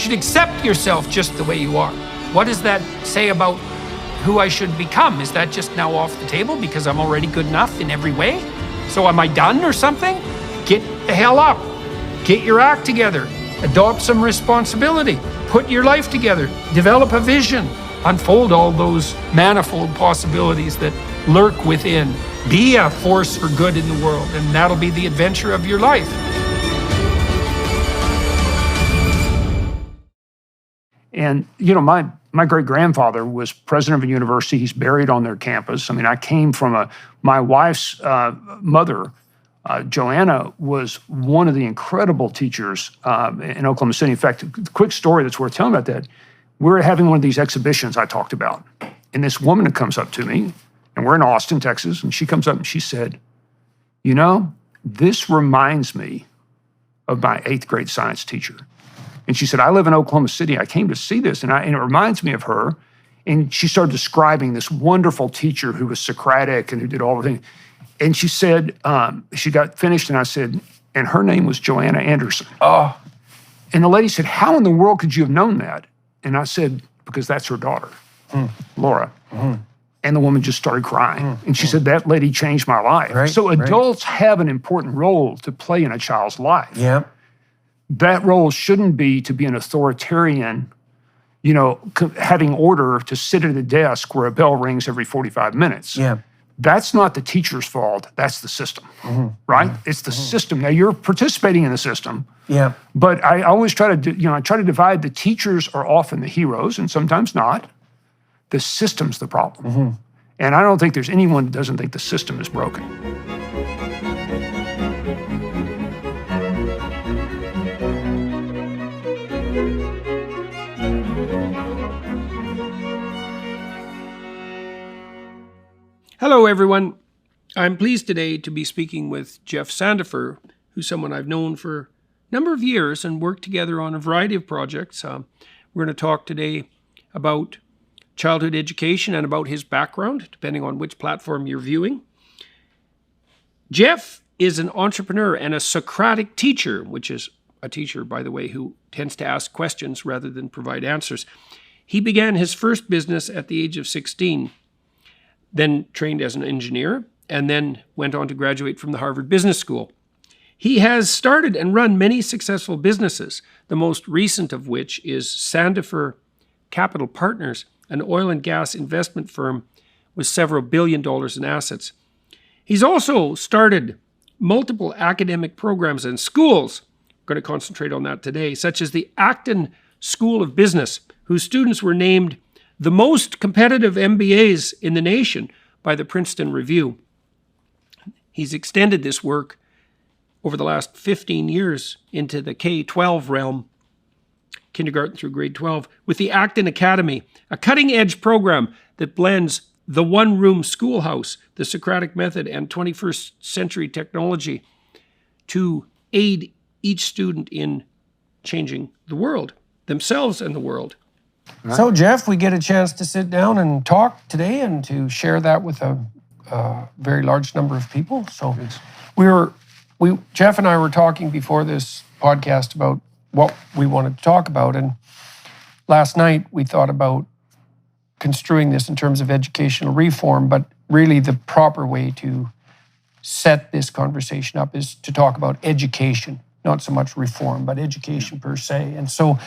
should accept yourself just the way you are. What does that say about who I should become? Is that just now off the table because I'm already good enough in every way? So am I done or something? Get the hell up. Get your act together. Adopt some responsibility. Put your life together. Develop a vision. Unfold all those manifold possibilities that lurk within. Be a force for good in the world, and that'll be the adventure of your life. And, my great-grandfather was president of a university. He's buried on their campus. I mean, I came from my wife's mother, Joanna, was one of the incredible teachers in Oklahoma City. In fact, a quick story that's worth telling about that. We're having one of these exhibitions I talked about, and this woman comes up to me, and we're in Austin, Texas, and she comes up and she said, this reminds me of my 8th grade science teacher. And she said, I live in Oklahoma City. I came to see this, and it reminds me of her. And she started describing this wonderful teacher who was Socratic and who did all the things. And she said, she got finished, and I said, and her name was Joanna Anderson. Oh. And the lady said, how in the world could you have known that? And I said, because that's her daughter, Laura. And the woman just started crying. And she said, that lady changed my life. Right, so adults have an important role to play in a child's life. Yeah. That role shouldn't be to be an authoritarian, having order to sit at a desk where a bell rings every 45 minutes. Yeah. That's not the teacher's fault. That's the system, right? It's the system. Now, you're participating in the system. Yeah. But I always try to, I try to divide. The teachers are often the heroes, and sometimes not. The system's the problem. And I don't think there's anyone that doesn't think the system is broken. Hello, everyone. I'm pleased today to be speaking with Jeff Sandifer, who's someone I've known for a number of years and worked together on a variety of projects. We're going to talk today about childhood education and about his background, depending on which platform you're viewing. Jeff is an entrepreneur and a Socratic teacher, which is a teacher, by the way, who tends to ask questions rather than provide answers. He began his first business at the age of 16, then trained as an engineer, and then went on to graduate from the Harvard Business School. He has started and run many successful businesses, the most recent of which is Sandifer Capital Partners, an oil and gas investment firm with several $1 billion in assets. He's also started multiple academic programs and schools, I'm going to concentrate on that today, such as the Acton School of Business, whose students were named the most competitive MBAs in the nation by the Princeton Review. He's extended this work over the last 15 years into the K-12 realm, kindergarten through grade 12, with the Acton Academy, a cutting-edge program that blends the one-room schoolhouse, the Socratic method, and 21st century technology to aid each student in changing the world, themselves and the world. Right. So, Jeff, we get a chance to sit down and talk today and to share that with a very large number of people. So, Jeff and I were talking before this podcast about what we wanted to talk about, and last night we thought about construing this in terms of educational reform, but really the proper way to set this conversation up is to talk about education, not so much reform, but education per se. And so,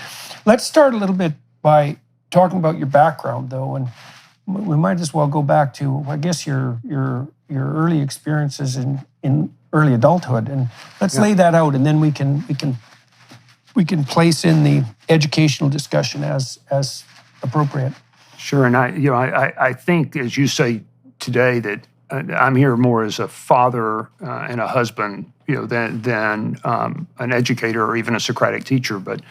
let's start a little bit by talking about your background, though, and we might as well go back to, I guess, your early experiences in early adulthood, and let's lay that out, and then we can place in the educational discussion as appropriate. Sure, and I think, as you say today, that I'm here more as a father and a husband, than an educator or even a Socratic teacher, but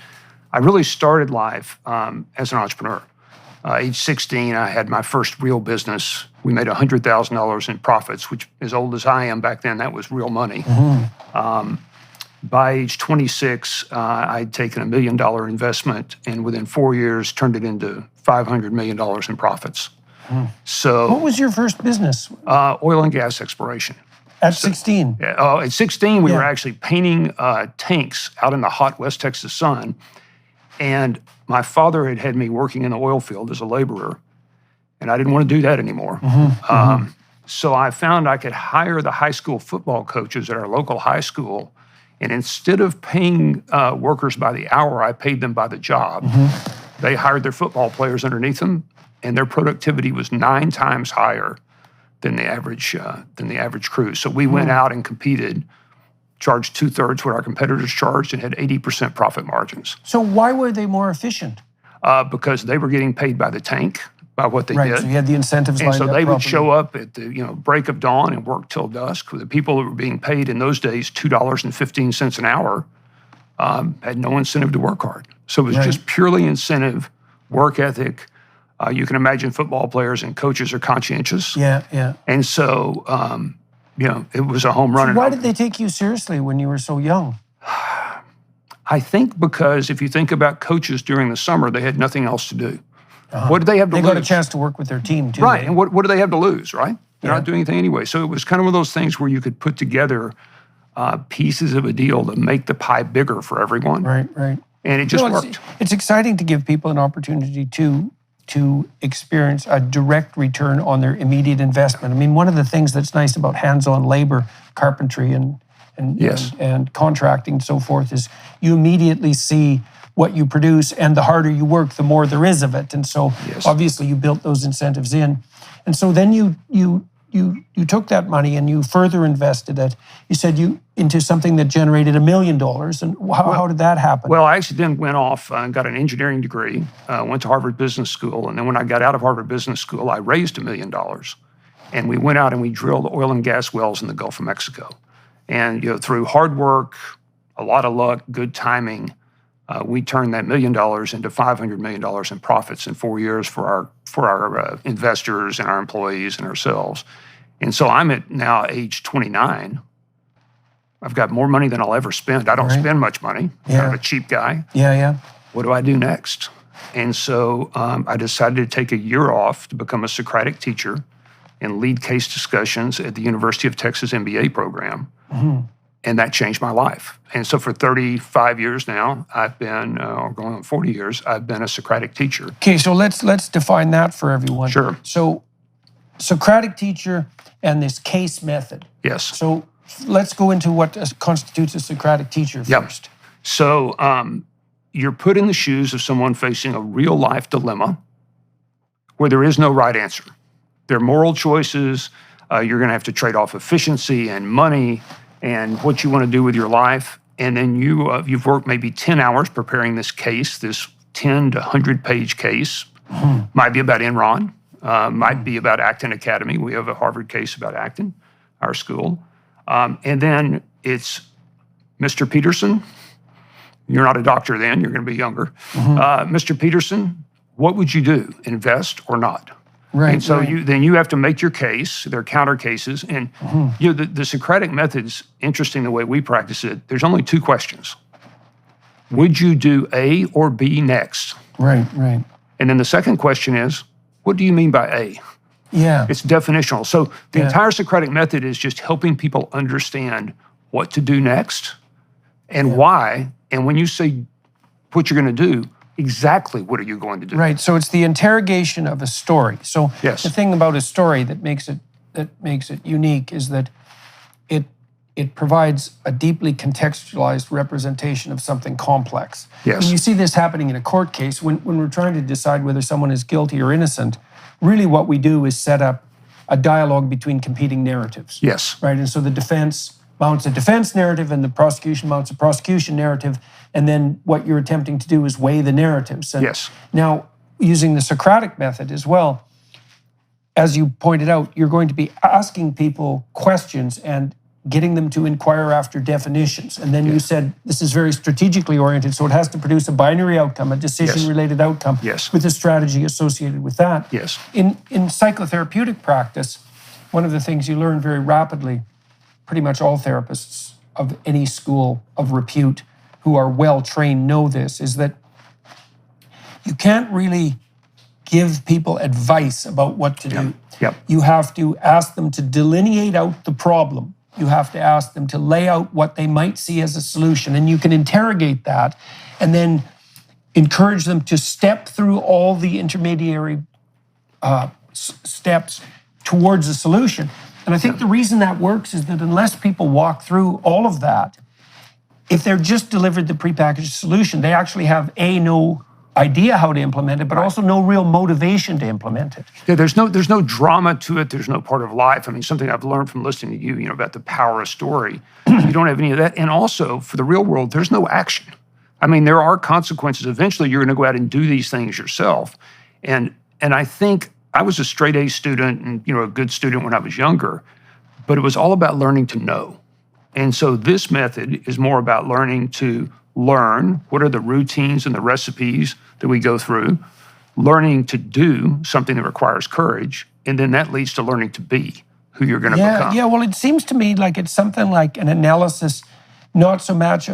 I really started life as an entrepreneur. Age 16, I had my first real business. We made $100,000 in profits, which, as old as I am back then, that was real money. By age 26, I'd taken $1 million investment, and within 4 years, turned it into $500 million in profits. So, what was your first business? Oil and gas exploration. At 16? At 16, we were actually painting tanks out in the hot West Texas sun. And my father had had me working in the oil field as a laborer, and I didn't want to do that anymore. So I found I could hire the high school football coaches at our local high school, and instead of paying workers by the hour, I paid them by the job. They hired their football players underneath them, and their productivity was 9 times higher than the average crew. So we went out and competed, charged 2/3 what our competitors charged, and had 80% profit margins. So why were they more efficient? Because they were getting paid by the tank, by what they Right, did. so you had the incentives And lined so up they would properly. show up at the break of dawn and work till dusk. The people that were being paid in those days $2.15 an hour had no incentive to work hard. So it was just purely incentive, work ethic. You can imagine football players and coaches are conscientious. Yeah. And so, it was a home run. So why did they take you seriously when you were so young? I think because if you think about coaches during the summer, they had nothing else to do. What did they have to They lose? got a chance to work with their team, too. Right, and what do they have to lose, right? They're Yeah. not doing anything anyway. So it was kind of one of those things where you could put together pieces of a deal to make the pie bigger for everyone. Right. And it just No, worked. It's exciting to give people an opportunity to experience a direct return on their immediate investment. I mean, one of the things that's nice about hands-on labor, carpentry Yes. and contracting and so forth is you immediately see what you produce, and the harder you work, the more there is of it. And so Yes. obviously you built those incentives in. And so then you took that money and you further invested it. You said into something that generated $1 million. And how did that happen? Well, I actually then went off and got an engineering degree, went to Harvard Business School. And then when I got out of Harvard Business School, I raised $1 million. And we went out and we drilled oil and gas wells in the Gulf of Mexico. And through hard work, a lot of luck, good timing, we turned that $1 million into $500 million in profits in 4 years for our investors and our employees and ourselves. And so I'm at now age 29. I've got more money than I'll ever spend. I don't spend much money. I'm kind of a cheap guy. Yeah. What do I do next? And so I decided to take a year off to become a Socratic teacher and lead case discussions at the University of Texas MBA program. And that changed my life. And so for 35 years now, I've been, or going on 40 years, I've been a Socratic teacher. Okay, so let's define that for everyone. Sure. So Socratic teacher and this case method. Yes. So let's go into what constitutes a Socratic teacher first. So you're put in the shoes of someone facing a real life dilemma where there is no right answer. There are moral choices. You're going to have to trade off efficiency and money and what you want to do with your life. And then you've worked maybe 10 hours preparing this case, this 10 to 100-page case. Might be about Enron, might be about Acton Academy. We have a Harvard case about Acton, our school. And then it's Mr. Peterson. You're not a doctor then, you're going to be younger. Mr. Peterson, what would you do, invest or not? Right. And so you have to make your case. There are counter cases. And the Socratic method's interesting the way we practice it. There's only 2 questions. Would you do A or B next? Right. And then the second question is, what do you mean by A? Yeah. It's definitional. So the entire Socratic method is just helping people understand what to do next and why. And when you say what you're going to do, exactly what are you going to do? Right. So it's the interrogation of a story. So Yes. the thing about a story that makes it unique is that it provides a deeply contextualized representation of something complex. Yes. And you see this happening in a court case when we're trying to decide whether someone is guilty or innocent. Really, what we do is set up a dialogue between competing narratives. Yes. Right. And so the defense mounts a defense narrative and the prosecution mounts a prosecution narrative. And then what you're attempting to do is weigh the narratives. And Yes. now, using the Socratic method as well, as you pointed out, you're going to be asking people questions and getting them to inquire after definitions. And then you said this is very strategically oriented, so it has to produce a binary outcome, a decision-related outcome Yes. with a strategy associated with that. Yes. In psychotherapeutic practice, one of the things you learn very rapidly, pretty much all therapists of any school of repute who are well-trained know this, is that you can't really give people advice about what to do. Yep. You have to ask them to delineate out the problem. You have to ask them to lay out what they might see as a solution. And you can interrogate that and then encourage them to step through all the intermediary steps towards a solution. And I think the reason that works is that unless people walk through all of that, if they're just delivered the prepackaged solution, they actually have no idea how to implement it, but also no real motivation to implement it. Yeah, there's no drama to it. There's no part of life. I mean, something I've learned from listening to you, about the power of story. You don't have any of that. And also, for the real world, there's no action. I mean, there are consequences. Eventually, you're going to go out and do these things yourself. And I think I was a straight A student and, a good student when I was younger, but it was all about learning to know. And so this method is more about learning to learn. What are the routines and the recipes that we go through? Learning to do something that requires courage. And then that leads to learning to be who you're going to become. Yeah, well, it seems to me like it's something like an analysis, not so much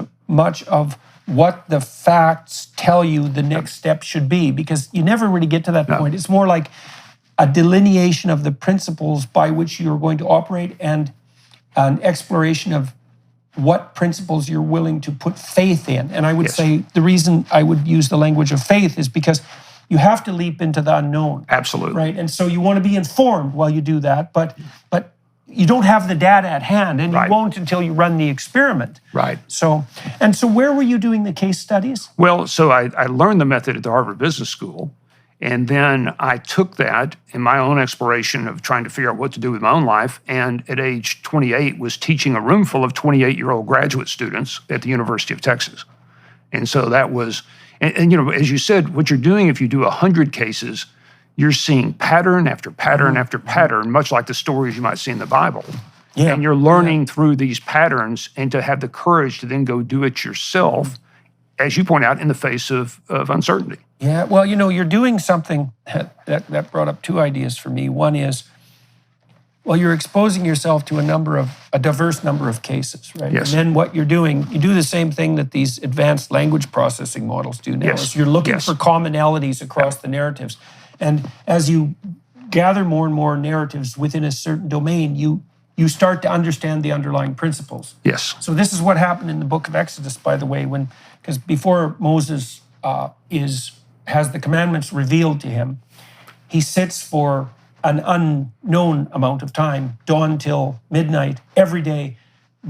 of what the facts tell you the next step should be, because you never really get to that point. It's more like a delineation of the principles by which you're going to operate and an exploration of what principles you're willing to put faith in. And I would say the reason I would use the language of faith is because you have to leap into the unknown. Absolutely. Right? And so you want to be informed while you do that, but you don't have the data at hand, and you won't until you run the experiment. Right. So where were you doing the case studies? Well, so I learned the method at the Harvard Business School, and then I took that in my own exploration of trying to figure out what to do with my own life, and at age 28 was teaching a room full of 28-year-old graduate students at the University of Texas. And so that was, and as you said, what you're doing if you do 100 cases, you're seeing pattern after pattern after pattern, much like the stories you might see in the Bible. Yeah. And you're learning through these patterns, and to have the courage to then go do it yourself, as you point out, in the face of uncertainty. Yeah, well, you're doing something that brought up two ideas for me. One is, well, you're exposing yourself to a diverse number of cases, right? Yes. And then what you're doing, you do the same thing that these advanced language processing models do now. Yes. Is you're looking for commonalities across the narratives. And as you gather more and more narratives within a certain domain, you start to understand the underlying principles. Yes. So this is what happened in the book of Exodus, by the way, because before Moses has the commandments revealed to him, he sits for an unknown amount of time, dawn till midnight, every day,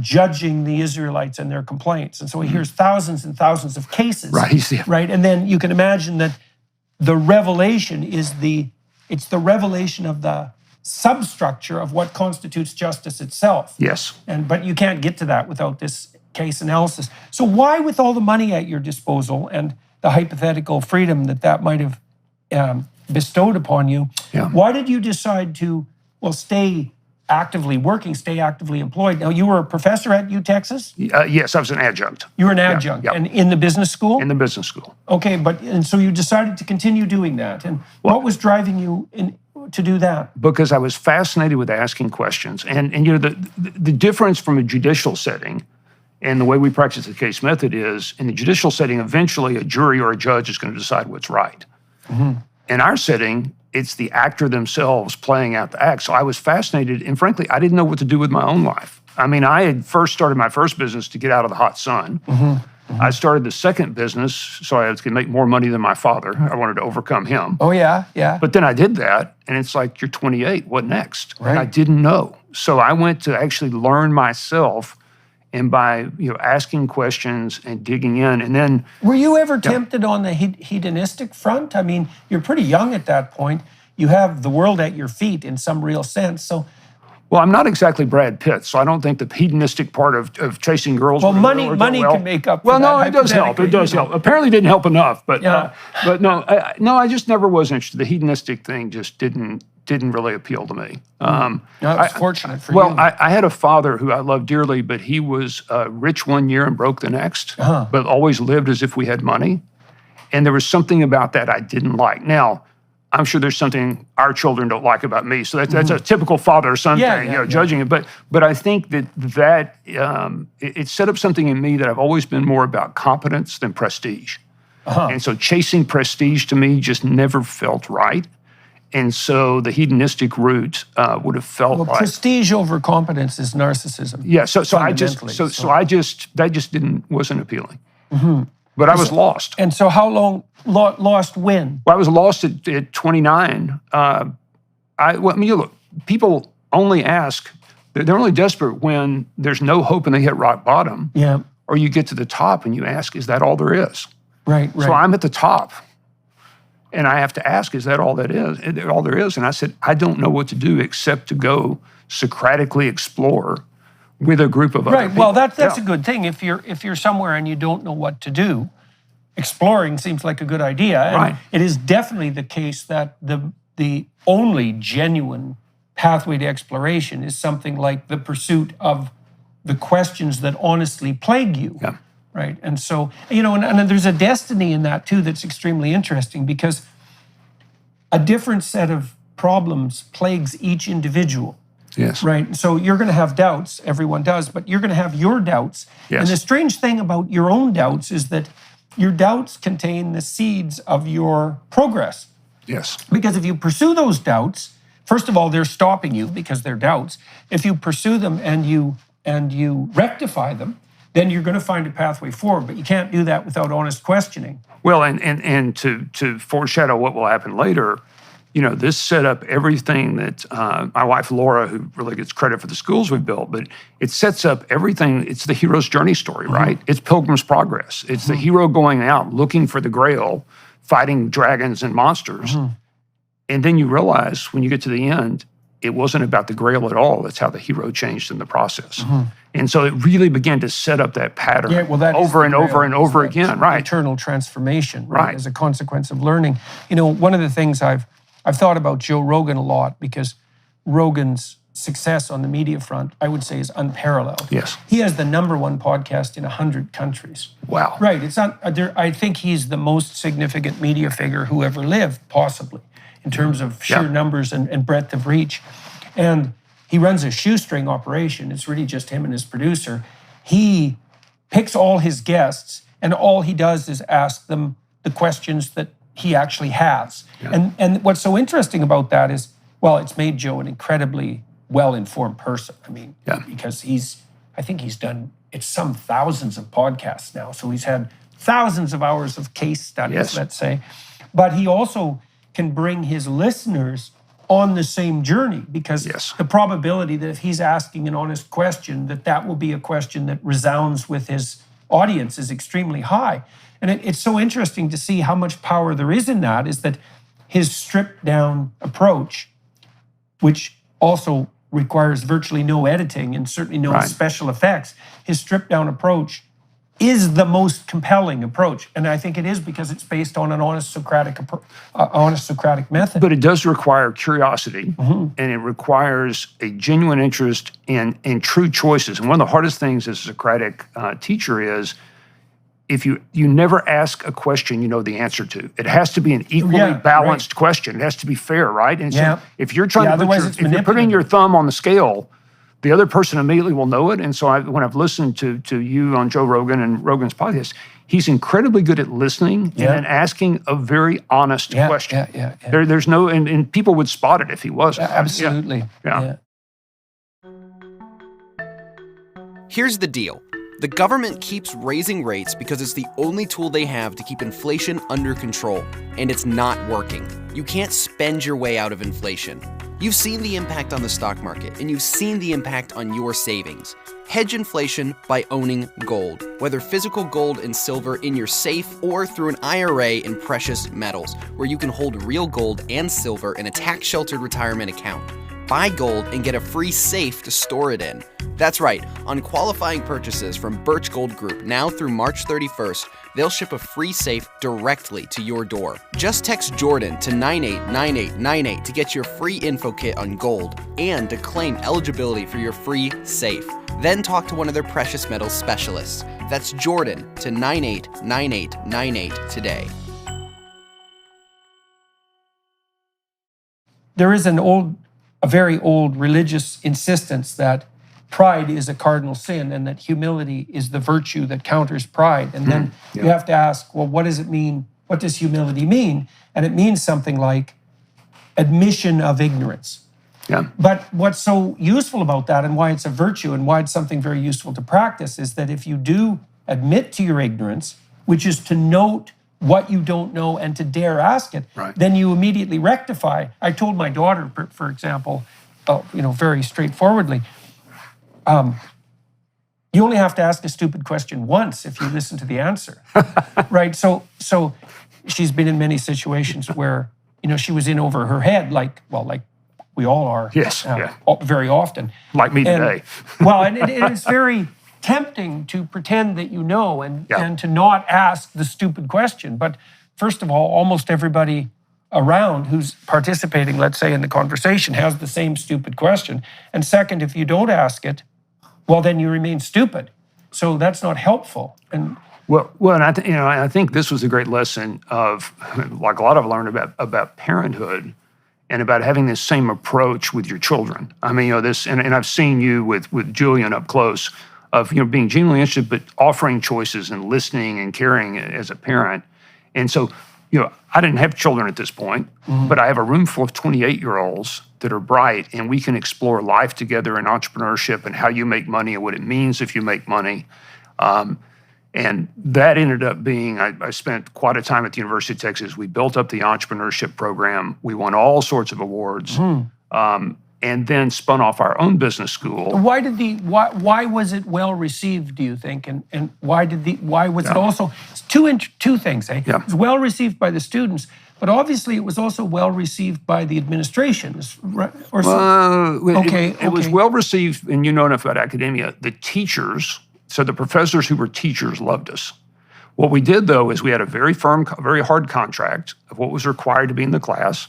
judging the Israelites and their complaints. And so he hears thousands and thousands of cases. Right. And then you can imagine that the revelation it's the revelation of the substructure of what constitutes justice itself. Yes. But you can't get to that without this case analysis. So why, with all the money at your disposal and the hypothetical freedom that might have bestowed upon you, why did you decide to, stay actively working, stay actively employed? Now, you were a professor at UTexas? Yes, I was an adjunct. You were an adjunct, and in the business school? In the business school. Okay, and so you decided to continue doing that. And what was driving you to do that? Because I was fascinated with asking questions. And the difference from a judicial setting and the way we practice the case method is, in the judicial setting, eventually a jury or a judge is going to decide what's right. Mm-hmm. In our setting, it's the actor themselves playing out the act. So I was fascinated, and frankly, I didn't know what to do with my own life. I mean, I had first started my first business to get out of the hot sun. Mm-hmm. Mm-hmm. I started the second business so I could make more money than my father. I wanted to overcome him. Oh, yeah, yeah. But then I did that, and it's like, you're 28, what next? Right. And I didn't know. So I went to actually learn myself, and by asking questions and digging in, and then... Were you ever tempted on the hedonistic front? I mean, you're pretty young at that point. You have the world at your feet in some real sense, so... Well, I'm not exactly Brad Pitt, so I don't think the hedonistic part of chasing girls... Well, money can make up for that. Well, no, it does help. It does help. Apparently, it didn't help enough, but no, I just never was interested. The hedonistic thing just didn't really appeal to me. It's fortunate for you. Well, I had a father who I loved dearly, but he was rich one year and broke the next, but always lived as if we had money. And there was something about that I didn't like. Now, I'm sure there's something our children don't like about me. So that's a typical father-son thing, judging it. But I think that it set up something in me that I've always been more about competence than prestige. And so chasing prestige to me just never felt right. And so the hedonistic route would have felt like prestige over competence is narcissism. Yeah. So that just wasn't appealing. Mm-hmm. But I was lost. And so how long, lost when? Well, I was lost at 29. Well, I mean, look, people only ask, they're only desperate when there's no hope and they hit rock bottom. Yeah. Or you get to the top and you ask, is that all there is? Right. So I'm at the top. And I have to ask, is that all that is? All there is? And I said, I don't know what to do except to go Socratically explore with a group of other people. Well, that's a good thing. If you're somewhere and you don't know what to do, exploring seems like a good idea. And it is definitely the case that the only genuine pathway to exploration is something like the pursuit of the questions that honestly plague you. Yeah. Right. And so, and there's a destiny in that too that's extremely interesting, because a different set of problems plagues each individual. Yes. Right. So you're going to have doubts, everyone does, but you're going to have your doubts. Yes. And the strange thing about your own doubts is that your doubts contain the seeds of your progress. Yes. Because if you pursue those doubts, first of all, they're stopping you because they're doubts. If you pursue them and you rectify them, then you're going to find a pathway forward. But you can't do that without honest questioning. Well, and to foreshadow what will happen later, this set up everything that my wife, Laura, who really gets credit for the schools we built, but it sets up everything. It's the hero's journey story, right? It's Pilgrim's Progress. It's the hero going out, looking for the Grail, fighting dragons and monsters. And then you realize when you get to the end, it wasn't about the Grail at all. That's how the hero changed in the process. And so it really began to set up that pattern over and over and over again, right? Eternal transformation, right? As a consequence of learning. One of the things I've thought about Joe Rogan a lot, because Rogan's success on the media front, I would say, is unparalleled. Yes. He has the #1 podcast in 100 countries. Wow. Right. It's not. I think he's the most significant media figure who ever lived, possibly, in terms of sheer numbers and breadth of reach. And he runs a shoestring operation. It's really just him and his producer. He picks all his guests, and all he does is ask them the questions that he actually has. Yeah. And what's so interesting about that is, well, it's made Joe an incredibly well-informed person. I mean, because I think he's done, it's some thousands of podcasts now. So he's had thousands of hours of case studies, let's say. But he also can bring his listeners on the same journey, because the probability that if he's asking an honest question, that will be a question that resounds with his audience is extremely high. And it's so interesting to see how much power there is in that, is that his stripped down approach, which also requires virtually no editing and certainly no special effects, his stripped down approach is the most compelling approach. And I think it is because it's based on an honest Socratic method. But it does require curiosity, and it requires a genuine interest in true choices. And one of the hardest things as a Socratic teacher is, if you never ask a question you know the answer to. It has to be an equally balanced question. It has to be fair, right? And so if you're trying to if you're putting your thumb on the scale, the other person immediately will know it. And so when I've listened to you on Joe Rogan and Rogan's podcast, he's incredibly good at listening and asking a very honest question. There's no, and people would spot it if he wasn't. Absolutely. Yeah. Here's the deal. The government keeps raising rates because it's the only tool they have to keep inflation under control, and it's not working. You can't spend your way out of inflation. You've seen the impact on the stock market, and you've seen the impact on your savings. Hedge inflation by owning gold, whether physical gold and silver in your safe or through an IRA in precious metals, where you can hold real gold and silver in a tax-sheltered retirement account. Buy gold and get a free safe to store it in. That's right, on qualifying purchases from Birch Gold Group now through March 31st, they'll ship a free safe directly to your door. Just text Jordan to 989898 to get your free info kit on gold and to claim eligibility for your free safe. Then talk to one of their precious metals specialists. That's Jordan to 989898 today. There is a very old religious insistence that pride is a cardinal sin and that humility is the virtue that counters pride. And then you have to ask, well, what does it mean? What does humility mean? And it means something like admission of ignorance. Yeah. But what's so useful about that, and why it's a virtue and why it's something very useful to practice, is that if you do admit to your ignorance, which is to note what you don't know and to dare ask it, Right. then you immediately rectify. I told my daughter, for example, very straightforwardly, you only have to ask a stupid question once if you listen to the answer, right? So she's been in many situations where, she was in over her head, like we all are. Yes, very often. Like me today. And it's very tempting to pretend that you know and to not ask the stupid question. But first of all, almost everybody around who's participating, let's say, in the conversation has the same stupid question. And second, if you don't ask it, well, then you remain stupid. So that's not helpful. And and I think this was a great lesson of, like a lot I've learned about parenthood and about having this same approach with your children. I mean, and I've seen you with Julian up close of, being genuinely interested, but offering choices and listening and caring as a parent. And so, I didn't have children at this point, but I have a room full of 28-year-olds that are bright, and we can explore life together and entrepreneurship and how you make money and what it means if you make money. And that ended up being, I spent quite a time at the University of Texas. We built up the entrepreneurship program. We won all sorts of awards, and then spun off our own business school. Why was it well received, do you think? And why was it also two things, eh? Yeah. It was well received by the students, but obviously it was also well received by the administration. It was well received, and you know enough about academia. The teachers, so the professors who were teachers, loved us. What we did, though, is we had a very firm, very hard contract of what was required to be in the class.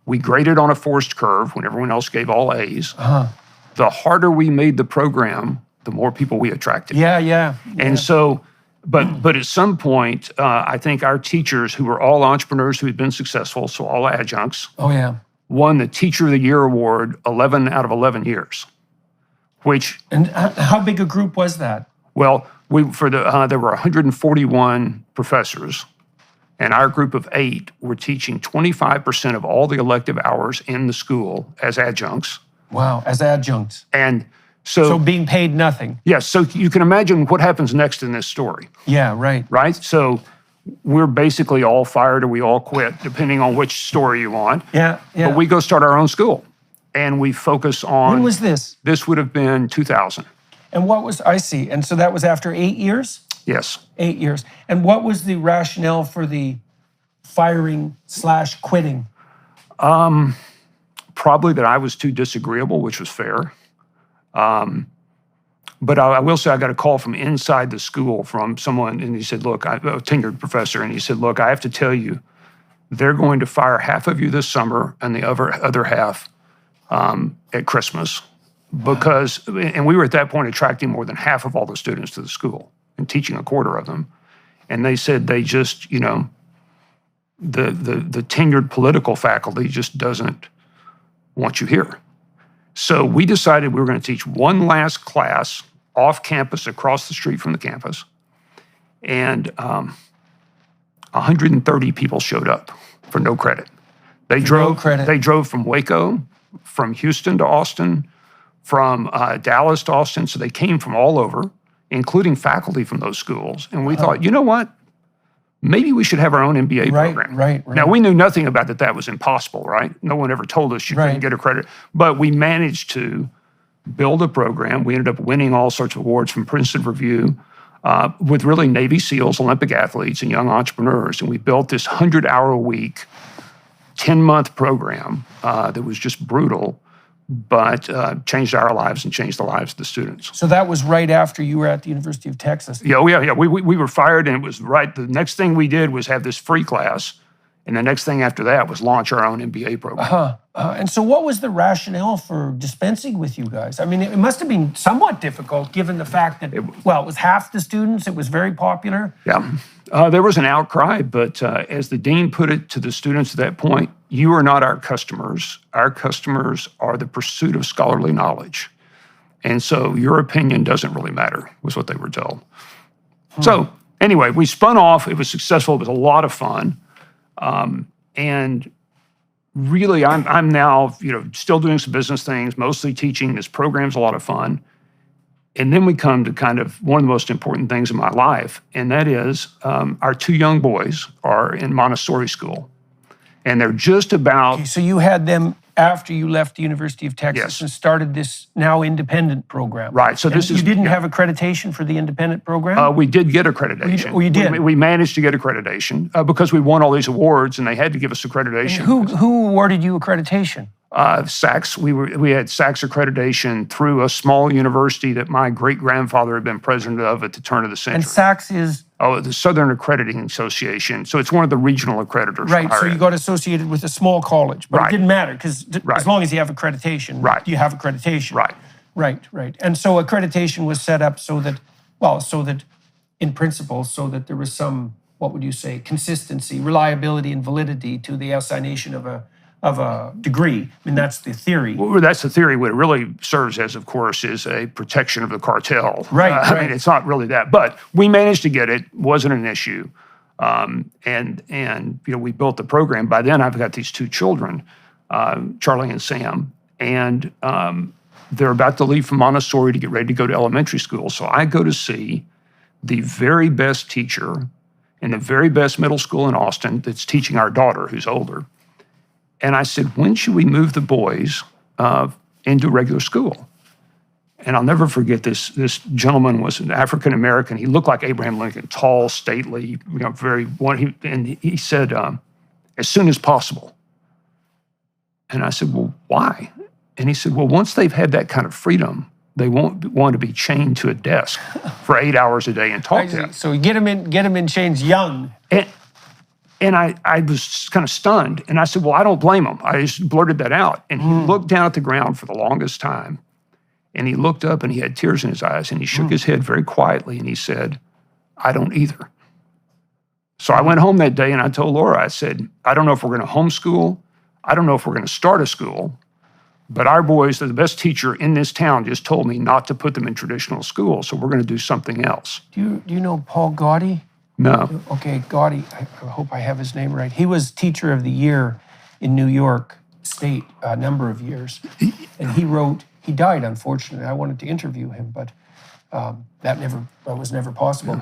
We graded on a forced curve when everyone else gave all A's. The harder we made the program, the more people we attracted. Yeah. And so, but at some point, I think our teachers, who were all entrepreneurs who had been successful, so all adjuncts, won the Teacher of the Year award 11 out of 11 years. And how big a group was that? Well, there were 141 professors. And our group of 8 were teaching 25% of all the elective hours in the school as adjuncts. Wow, as adjuncts. And so being paid nothing. Yes, so you can imagine what happens next in this story. Yeah, right. Right? So we're basically all fired or we all quit, depending on which story you want. Yeah. But we go start our own school. And we focus on... When was this? This would have been 2000. And I see. And so that was after 8 years? Yes. 8 years. And what was the rationale for the firing/quitting? Probably that I was too disagreeable, which was fair. But I will say I got a call from inside the school from someone, and he said, look, a tenured professor, and he said, look, I have to tell you, they're going to fire half of you this summer and the other half at Christmas. Because, and we were at that point attracting more than half of all the students to the school and teaching a quarter of them. And they said they just, the tenured political faculty just doesn't want you here. So we decided we were going to teach one last class off campus across the street from the campus. And 130 people showed up for no credit. They drove from Waco, from Houston to Austin, from Dallas to Austin. So they came from all over, including faculty from those schools. And we thought, you know what? Maybe we should have our own MBA program. Right. Now, we knew nothing about that was impossible, right? No one ever told us you couldn't get a credit. But we managed to build a program. We ended up winning all sorts of awards from Princeton Review with really Navy SEALs, Olympic athletes, and young entrepreneurs. And we built this 100-hour-a-week, 10-month program that was just brutal, but changed our lives and changed the lives of the students. So that was right after you were at the University of Texas? Yeah. We were fired, and it was right. The next thing we did was have this free class, and the next thing after that was launch our own MBA program. And so what was the rationale for dispensing with you guys? I mean, it must have been somewhat difficult given the fact that, it was half the students, it was very popular. Yeah. There was an outcry, but as the dean put it to the students at that point, you are not our customers. Our customers are the pursuit of scholarly knowledge. And so your opinion doesn't really matter, was what they were told. So anyway, we spun off. It was successful. It was a lot of fun. And really, I'm now, still doing some business things, mostly teaching. This program's a lot of fun. And then we come to kind of one of the most important things in my life, and that is our 2 young boys are in Montessori school. And they're just about... Okay, so you had them after you left the University of Texas Yes. and started this now independent program. Right, so this And is... you didn't have accreditation for the independent program? We did get accreditation. Oh, you did? We managed to get accreditation because we won all these awards, and they had to give us accreditation. Who awarded you accreditation? SACS. We had SACS accreditation through a small university that my great-grandfather had been president of at the turn of the century. And SACS is? Oh, the Southern Accrediting Association. So it's one of the regional accreditors. Right, so you got associated with a small college, but Right. it didn't matter because Right. as long as you have accreditation, Right. you have accreditation. Right. Right. And so accreditation was set up so that in principle, so that there was some, what would you say, consistency, reliability, and validity to the assignation of a degree. I mean, that's the theory. Well, that's the theory. What it really serves as, of course, is a protection of the cartel. Right, I right. mean, it's not really that, but we managed to get it. Wasn't an issue, and we built the program. By then, I've got these 2 children, Charlie and Sam, and they're about to leave from Montessori to get ready to go to elementary school. So I go to see the very best teacher in the very best middle school in Austin that's teaching our daughter, who's older. And I said, when should we move the boys into regular school? And I'll never forget this. This gentleman was an African American. He looked like Abraham Lincoln, tall, stately, he said, as soon as possible. And I said, well, why? And he said, well, once they've had that kind of freedom, they won't want to be chained to a desk for 8 hours a day and talk to them. So you get them in chains young. And I was kind of stunned. And I said, well, I don't blame him. I just blurted that out. And he looked down at the ground for the longest time. And he looked up and he had tears in his eyes. And he shook his head very quietly. And he said, I don't either. So I went home that day and I told Laura, I said, I don't know if we're going to homeschool. I don't know if we're going to start a school. But our boys, the best teacher in this town, just told me not to put them in traditional school. So we're going to do something else. Do you know Paul Gaudy? No. Okay, Gaudy, I hope I have his name right. He was Teacher of the Year in New York State a number of years. And he died, unfortunately. I wanted to interview him, but that was never possible.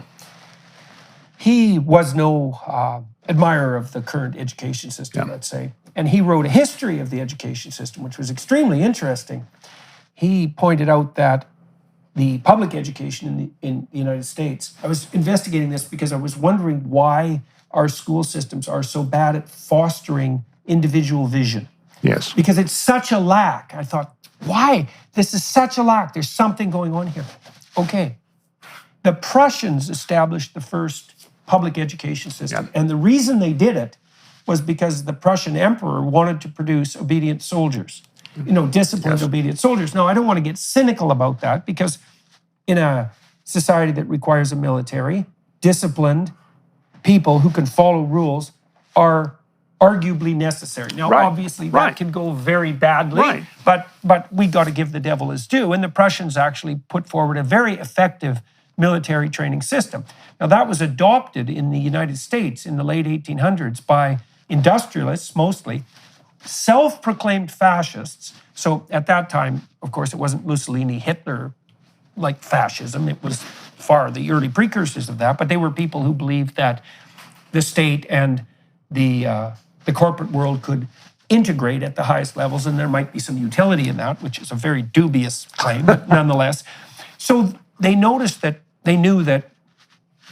He was no admirer of the current education system, let's say. And he wrote a history of the education system, which was extremely interesting. He pointed out that the public education in the United States, I was investigating this because I was wondering why our school systems are so bad at fostering individual vision. Yes. Because it's such a lack. I thought, why? This is such a lack. There's something going on here. Okay. The Prussians established the first public education system. And the reason they did it was because the Prussian emperor wanted to produce obedient soldiers. Disciplined, obedient soldiers. Now, I don't want to get cynical about that because in a society that requires a military, disciplined people who can follow rules are arguably necessary. Now, obviously, that can go very badly, but we got to give the devil his due. And the Prussians actually put forward a very effective military training system. Now, that was adopted in the United States in the late 1800s by industrialists, mostly, self-proclaimed fascists. So at that time, of course, it wasn't Mussolini, Hitler like fascism. It was far the early precursors of that, but they were people who believed that the state and the corporate world could integrate at the highest levels, and there might be some utility in that, which is a very dubious claim, but nonetheless. So they knew that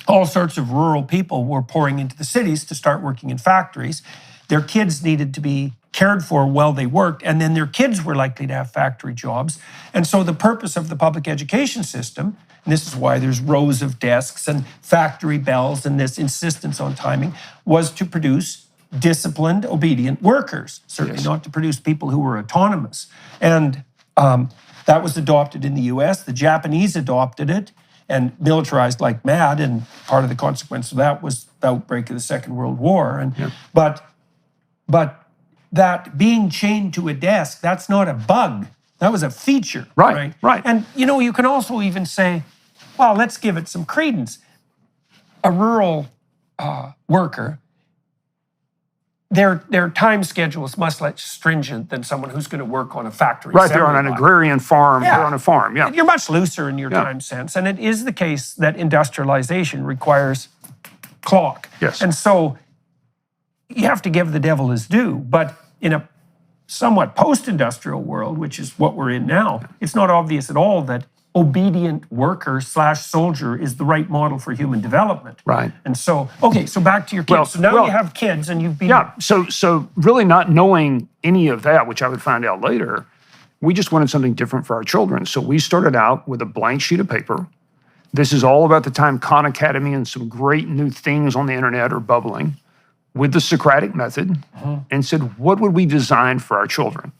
all sorts of rural people were pouring into the cities to start working in factories. Their kids needed to be cared for while they worked, and then their kids were likely to have factory jobs. And so the purpose of the public education system, and this is why there's rows of desks and factory bells and this insistence on timing, was to produce disciplined, obedient workers, certainly not to produce people who were autonomous. And that was adopted in the US. The Japanese adopted it and militarized like mad, and part of the consequence of that was the outbreak of the Second World War. And but that being chained to a desk, that's not a bug. That was a feature. Right. And you can also even say, well, let's give it some credence. A rural worker their time schedule is much less stringent than someone who's going to work on a factory. Right, they're on an assembly line. agrarian farm. Yeah. They're on a farm, yeah. You're much looser in your time sense. And it is the case that industrialization requires clock. Yes. And so you have to give the devil his due. But in a somewhat post-industrial world, which is what we're in now, it's not obvious at all that obedient worker / soldier is the right model for human development. Right. And so, okay, so back to your kids. So now you have kids and you've been... Yeah, so really not knowing any of that, which I would find out later, we just wanted something different for our children. So we started out with a blank sheet of paper. This is all about the time Khan Academy and some great new things on the internet are bubbling, with the Socratic method, and said, what would we design for our children?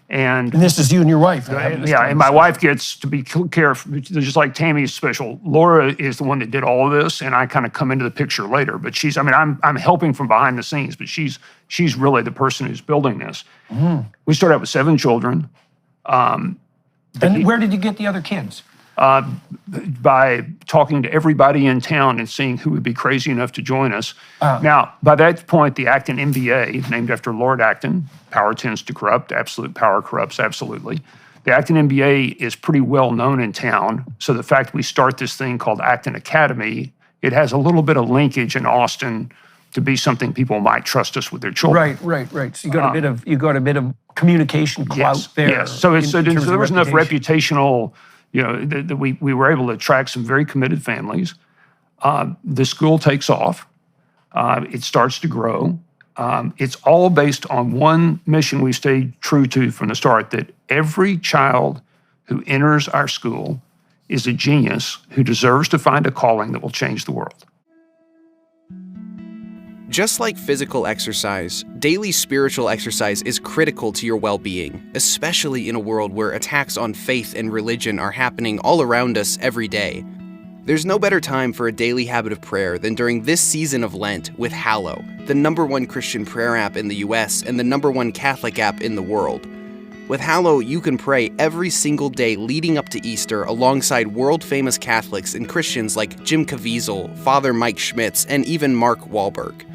And this is you and your wife. yeah, and my wife gets to be careful, just like Tammy's special. Laura is the one that did all of this, and I kind of come into the picture later. But I'm helping from behind the scenes, but she's really the person who's building this. We started out with 7 children. And where did you get the other kids? By talking to everybody in town and seeing who would be crazy enough to join us. Now, by that point, the Acton MBA, named after Lord Acton, power tends to corrupt, absolute power corrupts absolutely. The Acton MBA is pretty well known in town, so the fact we start this thing called Acton Academy, it has a little bit of linkage in Austin to be something people might trust us with their children. Right. So you got a bit of communication clout there. Yes. So there was enough reputational, that we were able to attract some very committed families. The school takes off. It starts to grow. It's all based on one mission we stayed true to from the start, that every child who enters our school is a genius who deserves to find a calling that will change the world. Just like physical exercise, daily spiritual exercise is critical to your well-being, especially in a world where attacks on faith and religion are happening all around us every day. There's no better time for a daily habit of prayer than during this season of Lent with Hallow, the #1 Christian prayer app in the US and the #1 Catholic app in the world. With Hallow, you can pray every single day leading up to Easter alongside world-famous Catholics and Christians like Jim Caviezel, Father Mike Schmitz, and even Mark Wahlberg.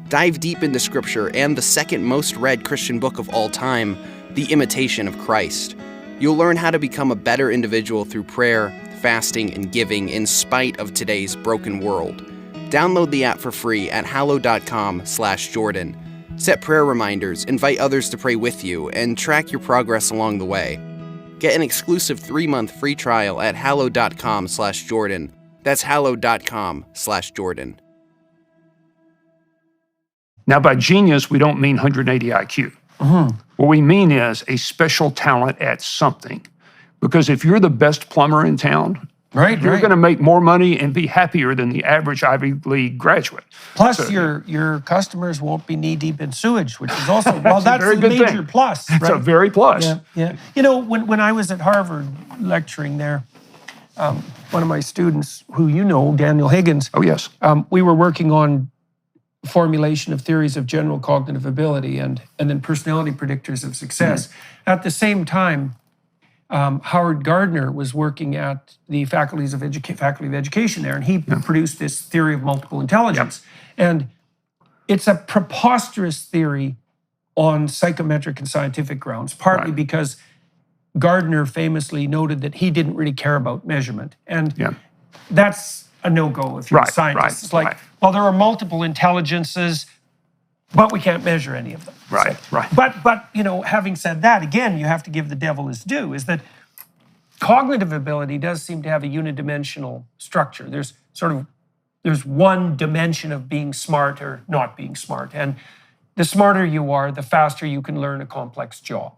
Dive deep into Scripture and the second most read Christian book of all time, The Imitation of Christ. You'll learn how to become a better individual through prayer, fasting, and giving in spite of today's broken world. Download the app for free at hallow.com/Jordan. Set prayer reminders, invite others to pray with you, and track your progress along the way. Get an exclusive 3-month free trial at hallow.com/Jordan. That's hallow.com/Jordan. Now, by genius, we don't mean 180 IQ. What we mean is a special talent at something. Because if you're the best plumber in town, you're going to make more money and be happier than the average Ivy League graduate. Plus, your customers won't be knee-deep in sewage, which is also, that's a major plus. It's a very plus. Yeah. When I was at Harvard lecturing there, one of my students, who Daniel Higgins, we were working on formulation of theories of general cognitive ability and then personality predictors of success. At the same time, Howard Gardner was working at the Faculty of Education there, and he produced this theory of multiple intelligence. And it's a preposterous theory on psychometric and scientific grounds, partly because Gardner famously noted that he didn't really care about measurement. And that's a no-go if you're a scientist. It's like, well, there are multiple intelligences, but we can't measure any of them. But having said that, again, you have to give the devil his due, is that cognitive ability does seem to have a unidimensional structure. There's one dimension of being smart or not being smart. And the smarter you are, the faster you can learn a complex job.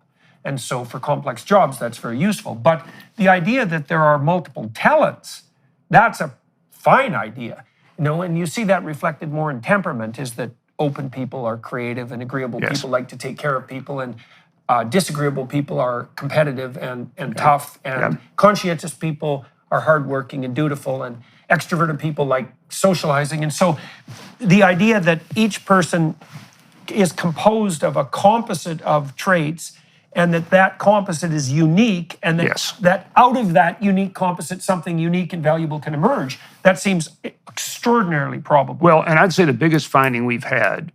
And so for complex jobs, that's very useful. But the idea that there are multiple talents, that's a fine idea. And you see that reflected more in temperament, is that open people are creative and agreeable people like to take care of people, and disagreeable people are competitive and tough, and conscientious people are hardworking and dutiful, and extroverted people like socializing. And so the idea that each person is composed of a composite of traits, and that composite is unique, and that out of that unique composite, something unique and valuable can emerge, that seems extraordinarily probable. Well, and I'd say the biggest finding we've had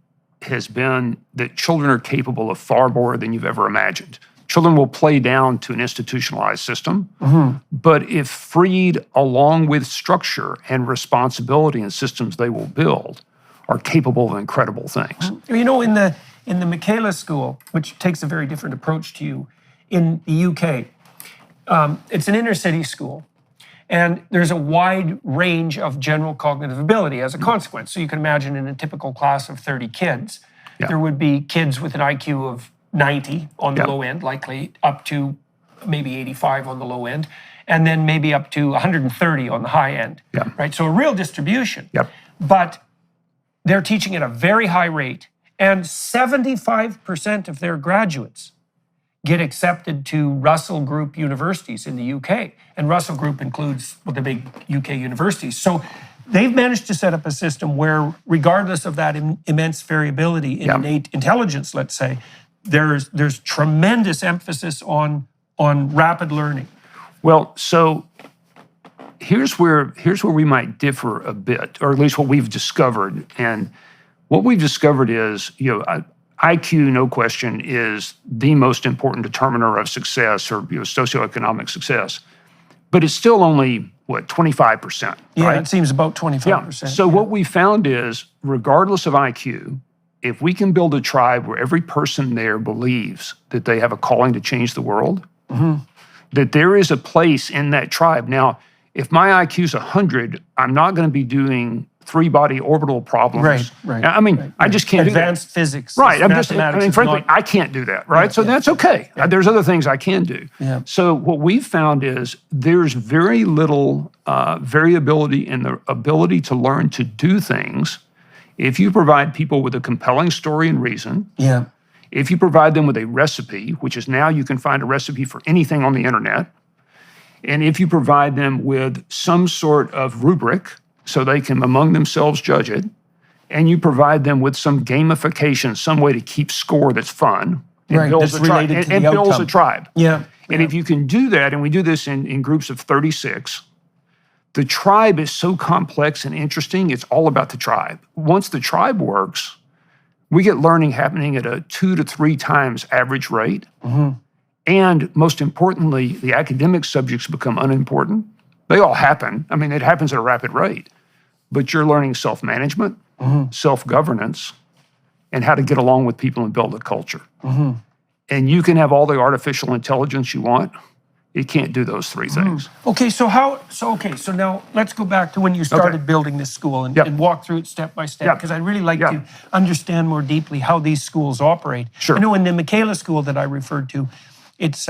has been that children are capable of far more than you've ever imagined. Children will play down to an institutionalized system, but if freed along with structure and responsibility and systems they will build, are capable of incredible things. You know, in the Michaela School, which takes a very different approach to you, in the UK, it's an inner city school. And there's a wide range of general cognitive ability as a consequence. So you can imagine in a typical class of 30 kids, there would be kids with an IQ of 90 on the low end, likely up to maybe 85 on the low end, and then maybe up to 130 on the high end, right? So a real distribution. But they're teaching at a very high rate, and 75% of their graduates get accepted to Russell Group universities in the UK. And Russell Group includes the big UK universities. So they've managed to set up a system where, regardless of that immense variability in innate intelligence, let's say, there's tremendous emphasis on rapid learning. Well, so here's where we might differ a bit, or at least what we've discovered. And what we've discovered is, IQ, no question, is the most important determiner of success or socioeconomic success. But it's still only, 25%, right? It seems about 25%. So what we found is, regardless of IQ, if we can build a tribe where every person there believes that they have a calling to change the world, that there is a place in that tribe. Now, if my IQ is 100, I'm not going to be doing three-body orbital problems. Right. I mean, I just can't do that. Advanced physics. Right. Frankly, I can't do that, right? So that's okay. There's other things I can do. So what we've found is there's very little variability in the ability to learn to do things if you provide people with a compelling story and reason. If you provide them with a recipe, which is now you can find a recipe for anything on the internet, and if you provide them with some sort of rubric so they can among themselves judge it, and you provide them with some gamification, some way to keep score that's fun, and builds a tribe. And builds a tribe. And if you can do that, and we do this in groups of 36, the tribe is so complex and interesting, it's all about the tribe. Once the tribe works, we get learning happening at a 2 to 3 times average rate. And most importantly, the academic subjects become unimportant. They all happen. I mean, it happens at a rapid rate. But you're learning self-management, self-governance, and how to get along with people and build a culture. And you can have all the artificial intelligence you want. It can't do those 3 things. Okay, so now let's go back to when you started building this school and walk through it step by step, because I'd really like to understand more deeply how these schools operate. I know in the Michaela School that I referred to, it's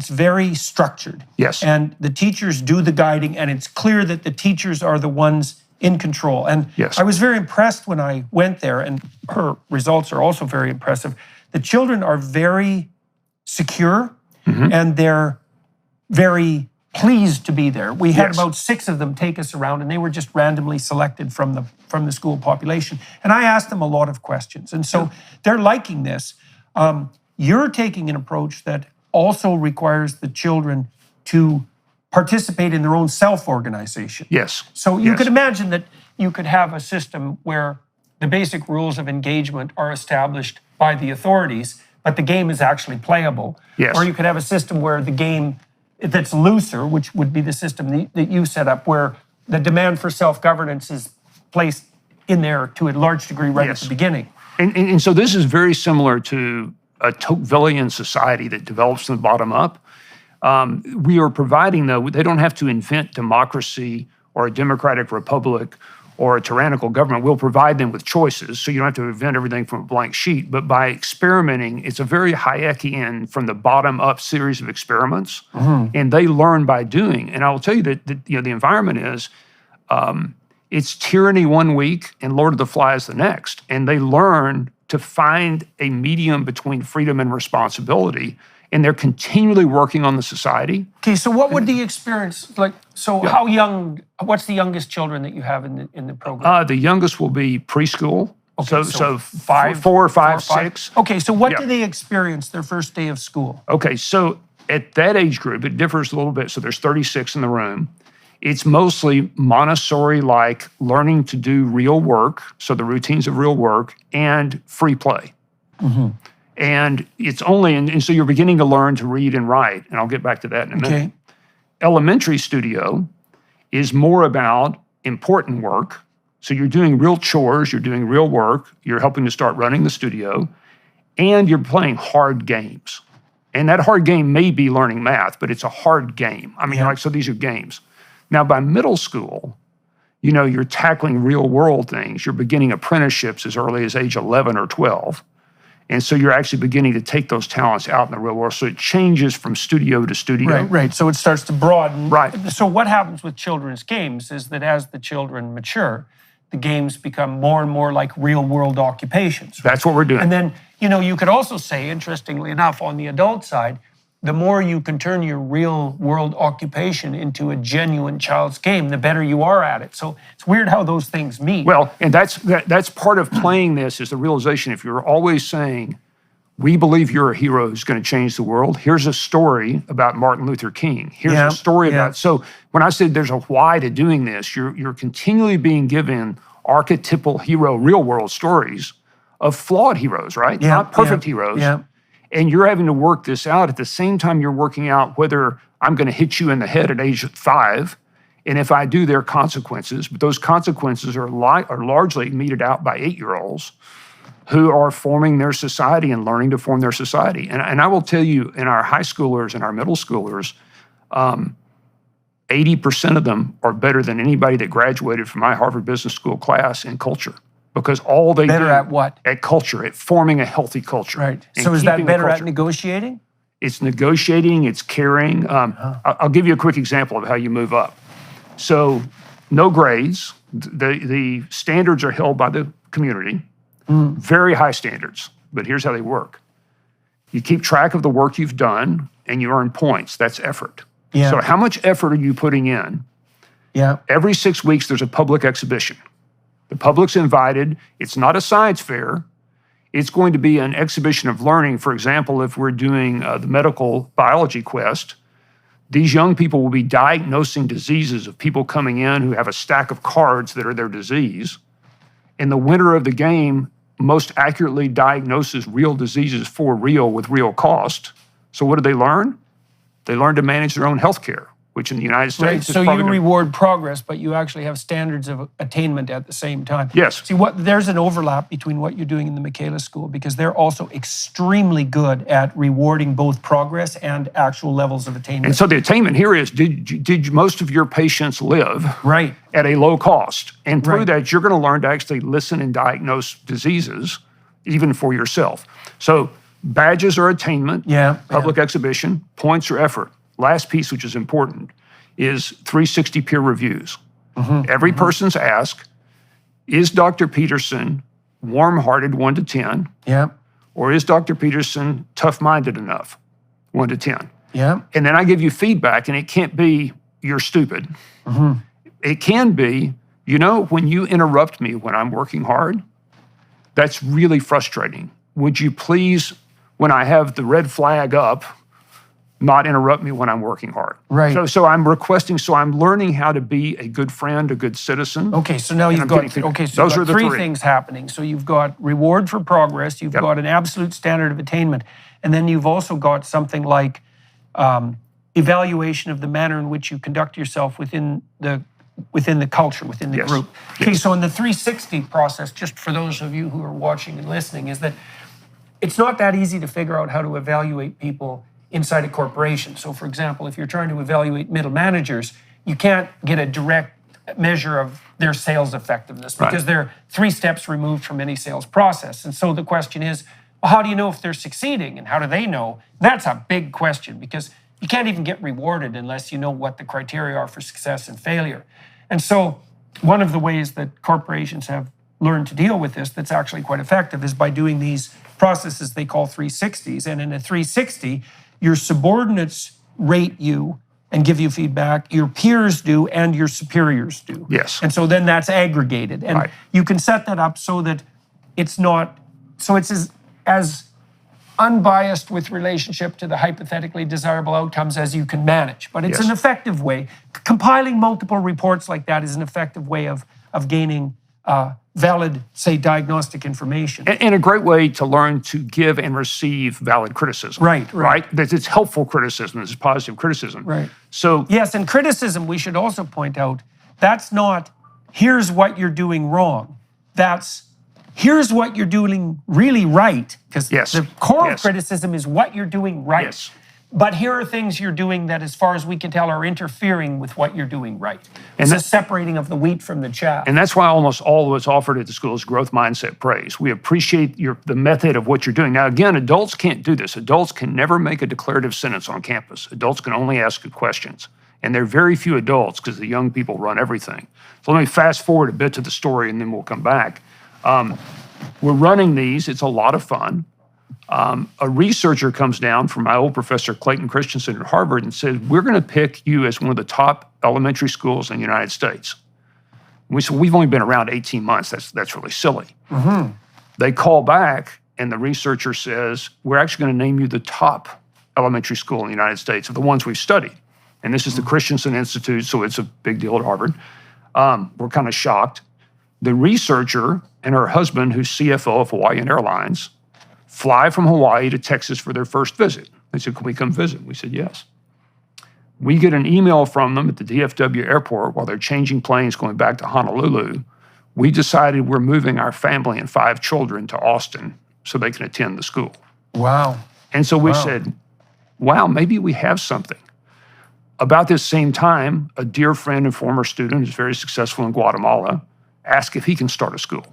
very structured. And the teachers do the guiding, and it's clear that the teachers are the ones in control. And I was very impressed when I went there, and her results are also very impressive. The children are very secure, and they're very pleased to be there. We had about 6 of them take us around, and they were just randomly selected from the school population. And I asked them a lot of questions. And so they're liking this. You're taking an approach that also requires the children to participate in their own self-organization. So you could imagine that you could have a system where the basic rules of engagement are established by the authorities, but the game is actually playable. Or you could have a system where the game that's looser, which would be the system that you set up, where the demand for self-governance is placed in there to a large degree at the beginning. And so this is very similar to a Tocquevillian society that develops from the bottom up. We are providing, though, they don't have to invent democracy or a democratic republic or a tyrannical government. We'll provide them with choices, so you don't have to invent everything from a blank sheet. But by experimenting, it's a very Hayekian, from the bottom up series of experiments, and they learn by doing. And I will tell you that the environment is, it's tyranny one week and Lord of the Flies the next, and they learn to find a medium between freedom and responsibility. And they're continually working on the society. Okay, so what would the experience like? So how young? What's the youngest children that you have in the program? The youngest will be preschool. So 4, 5, 6. Okay, so what do they experience their first day of school? Okay, so at that age group, it differs a little bit. So there's 36 in the room, It's mostly Montessori-like learning to do real work, so the routines of real work, and free play. And it's only, and so you're beginning to learn to read and write, and I'll get back to that in a minute. Elementary studio is more about important work. So you're doing real chores, you're doing real work, you're helping to start running the studio, and you're playing hard games. And that hard game may be learning math, but it's a hard game. I mean, so these are games. Now, by middle school, you're tackling real world things. You're beginning apprenticeships as early as age 11 or 12. And so you're actually beginning to take those talents out in the real world. So it changes from studio to studio. Right. So it starts to broaden. Right. So what happens with children's games is that as the children mature, the games become more and more like real world occupations. That's what we're doing. And then, you could also say, interestingly enough, on the adult side, the more you can turn your real world occupation into a genuine child's game, the better you are at it. So it's weird how those things meet. Well, and that's part of playing this is the realization, if you're always saying, we believe you're a hero who's going to change the world, here's a story about Martin Luther King. Here's a story about, so when I said there's a why to doing this, you're continually being given archetypal hero real world stories of flawed heroes, right? Not perfect heroes. And you're having to work this out at the same time you're working out whether I'm going to hit you in the head at age 5, and if I do, there are consequences. But those consequences are largely meted out by 8-year-olds who are forming their society and learning to form their society. And I will tell you, in our high schoolers and our middle schoolers, 80% of them are better than anybody that graduated from my Harvard Business School class in culture. Because all they better do at what? At culture, at forming a healthy culture. Right. So is that better at negotiating? It's negotiating, it's caring. I'll give you a quick example of how you move up. So no grades. The standards are held by the community. Very high standards. But here's how they work. You keep track of the work you've done and you earn points. That's effort. So how much effort are you putting in? Every 6 weeks, there's a public exhibition. The public's invited. It's not a science fair. It's going to be an exhibition of learning. For example, if we're doing the medical biology quest, these young people will be diagnosing diseases of people coming in who have a stack of cards that are their disease. And the winner of the game most accurately diagnoses real diseases for real with real cost. So what do they learn? They learn to manage their own health care, which in the United States is so probably you reward progress, but you actually have standards of attainment at the same time. Yes. See, there's an overlap between what you're doing in the Michaela School, because they're also extremely good at rewarding both progress and actual levels of attainment. And so the attainment here is, did most of your patients live at a low cost? And through that, you're going to learn to actually listen and diagnose diseases, even for yourself. So badges are attainment, public exhibition, points are effort. Last piece, which is important, is 360 peer reviews. Every person's asked, is Dr. Peterson warm-hearted 1 to 10? Or is Dr. Peterson tough-minded enough 1 to 10? And then I give you feedback, and it can't be, you're stupid. It can be, when you interrupt me when I'm working hard, that's really frustrating. Would you please, when I have the red flag up, not interrupt me when I'm working hard. So I'm requesting, so I'm learning how to be a good friend, a good citizen. Okay, so now you've got, those are the three things happening. So you've got reward for progress, you've got an absolute standard of attainment, and then you've also got something like evaluation of the manner in which you conduct yourself within the culture, within the group. Okay, so in the 360 process, just for those of you who are watching and listening, is that it's not that easy to figure out how to evaluate people inside a corporation. So for example, if you're trying to evaluate middle managers, you can't get a direct measure of their sales effectiveness because they're 3 steps removed from any sales process. And so the question is, well, how do you know if they're succeeding, and how do they know? That's a big question, because you can't even get rewarded unless you know what the criteria are for success and failure. And so one of the ways that corporations have learned to deal with this that's actually quite effective is by doing these processes they call 360s. And in a 360, your subordinates rate you and give you feedback, your peers do, and your superiors do. And so then that's aggregated. And you can set that up so that it's not, so it's as unbiased with relationship to the hypothetically desirable outcomes as you can manage. But it's an effective way. Compiling multiple reports like that is an effective way of gaining valid, say, diagnostic information. And a great way to learn to give and receive valid criticism. Right. That it's helpful criticism, it's positive criticism. Right. So yes, and criticism, we should also point out, that's not, here's what you're doing wrong. That's, here's what you're doing really right. Because the core of criticism is what you're doing right. Yes. But here are things you're doing that, as far as we can tell, are interfering with what you're doing right. It's a separating of the wheat from the chaff. And that's why almost all of what's offered at the school is growth mindset praise. We appreciate the method of what you're doing. Now, again, adults can't do this. Adults can never make a declarative sentence on campus. Adults can only ask you questions. And there are very few adults because the young people run everything. So let me fast forward a bit to the story and then we'll come back. We're running these. It's a lot of fun. A researcher comes down from my old professor, Clayton Christensen at Harvard, and says, we're going to pick you as one of the top elementary schools in the United States. We said, we've only been around 18 months. That's really silly. Mm-hmm. They call back, and the researcher says, we're actually going to name you the top elementary school in the United States of the ones we've studied. And this is the Christensen Institute, so it's a big deal at Harvard. We're kind of shocked. The researcher and her husband, who's CFO of Hawaiian Airlines, fly from Hawaii to Texas for their first visit. They said, can we come visit? We said, yes. We get an email from them at the DFW airport while they're changing planes going back to Honolulu. We decided we're moving our family and 5 children to Austin so they can attend the school. Wow. And so we said, wow, maybe we have something. About this same time, a dear friend and former student who's very successful in Guatemala asked if he can start a school.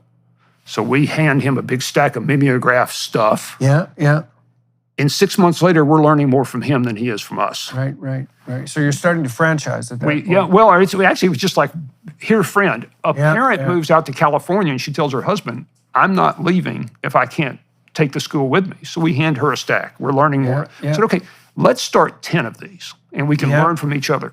So we hand him a big stack of mimeograph stuff. Yeah. And 6 months later, we're learning more from him than he is from us. Right. So you're starting to franchise at that point. Yeah, well, it was just like, here, friend. A parent moves out to California and she tells her husband, I'm not leaving if I can't take the school with me. So we hand her a stack. We're learning more. Yeah. So, okay, let's start 10 of these and we can learn from each other.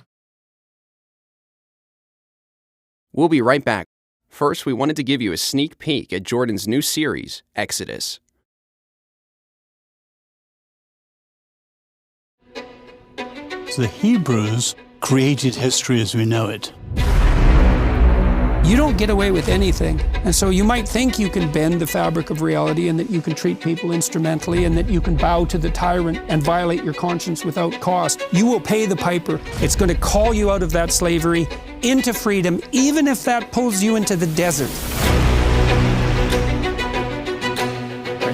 We'll be right back. First, we wanted to give you a sneak peek at Jordan's new series, Exodus. The Hebrews created history as we know it. You don't get away with anything. And so you might think you can bend the fabric of reality and that you can treat people instrumentally and that you can bow to the tyrant and violate your conscience without cost. You will pay the piper. It's going to call you out of that slavery into freedom, even if that pulls you into the desert.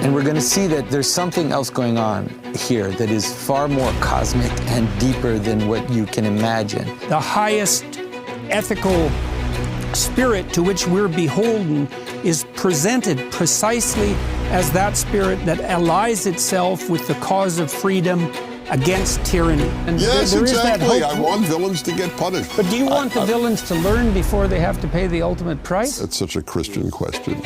And we're going to see that there's something else going on here that is far more cosmic and deeper than what you can imagine. The highest ethical spirit to which we're beholden is presented precisely as that spirit that allies itself with the cause of freedom against tyranny. And yes, there exactly. Is that hope. I want villains to get punished. But do you want the villains to learn before they have to pay the ultimate price? That's such a Christian question.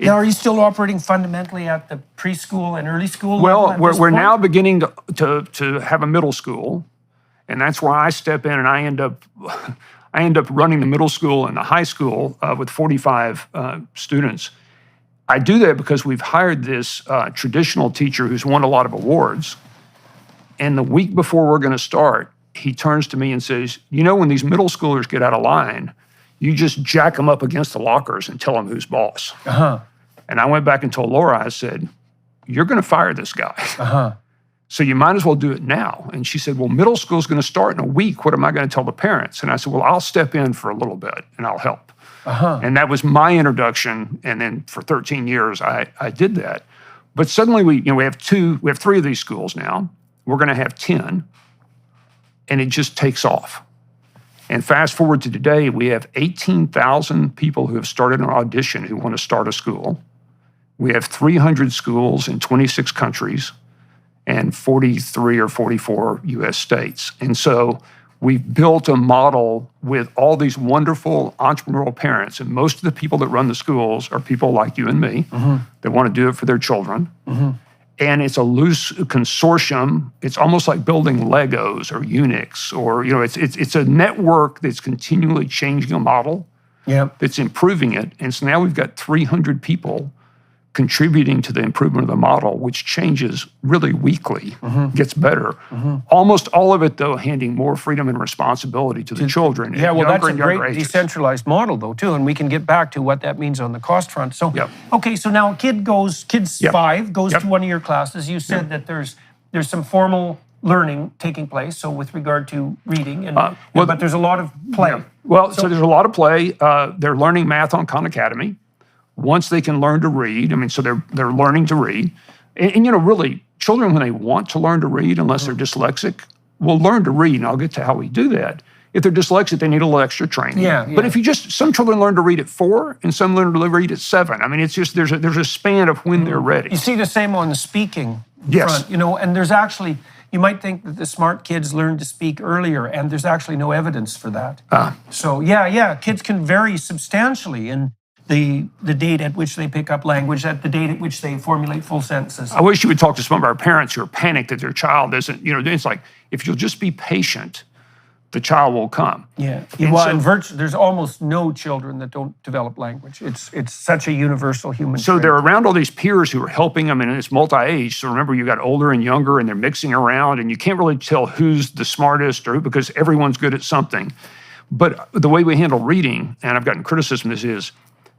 Now, are you still operating fundamentally at the preschool and early school Well, level at this we're point? now beginning to have a middle school, and that's where I step in and I end up running the middle school and the high school with 45 students. I do that because we've hired this traditional teacher who's won a lot of awards, and the week before we're going to start, he turns to me and says, you know, when these middle schoolers get out of line, you just jack them up against the lockers and tell them who's boss. And I went back and told Laura, I said, you're going to fire this guy. So you might as well do it now. And she said, well, middle school's going to start in a week. What am I going to tell the parents? And I said, well, I'll step in for a little bit and I'll help. And that was my introduction. And then for 13 years, I did that. But suddenly we have 3 of these schools now. We're going to have 10. And it just takes off. And fast forward to today, we have 18,000 people who have started an audition who want to start a school. We have 300 schools in 26 countries and 43 or 44 U.S. states. And so we've built a model with all these wonderful entrepreneurial parents. And most of the people that run the schools are people like you and me that want to do it for their children. and it's a loose consortium. It's almost like building Legos or Unix, or it's a network that's continually changing a model. That's improving it. And so now we've got 300 people contributing to the improvement of the model, which changes really weekly, gets better. Almost all of it, though, handing more freedom and responsibility to the children. Yeah, well, that's a great decentralized model, though, too. And we can get back to what that means on the cost front. So, okay, so now kid's 5, goes to one of your classes. You said that there's some formal learning taking place, so with regard to reading, but there's a lot of play. Well, so there's a lot of play. They're learning math on Khan Academy. Once they can learn to read, so they're learning to read. And really, children, when they want to learn to read, unless they're dyslexic, will learn to read, and I'll get to how we do that. If they're dyslexic, they need a little extra training. But if some children learn to read at 4, and some learn to read at 7. It's just, there's a span of when they're ready. You see the same on the speaking front, and there's actually, you might think that the smart kids learn to speak earlier, and there's actually no evidence for that. So kids can vary substantially in the date at which they pick up language, at the date at which they formulate full sentences. I wish you would talk to some of our parents who are panicked that their child isn't, it's like, if you'll just be patient, the child will come. There's almost no children that don't develop language. It's such a universal human trait. They're around all these peers who are helping them, and it's multi-age. So remember, you got older and younger, and they're mixing around, and you can't really tell who's the smartest, or because everyone's good at something. But the way we handle reading, and I've gotten criticism of this, is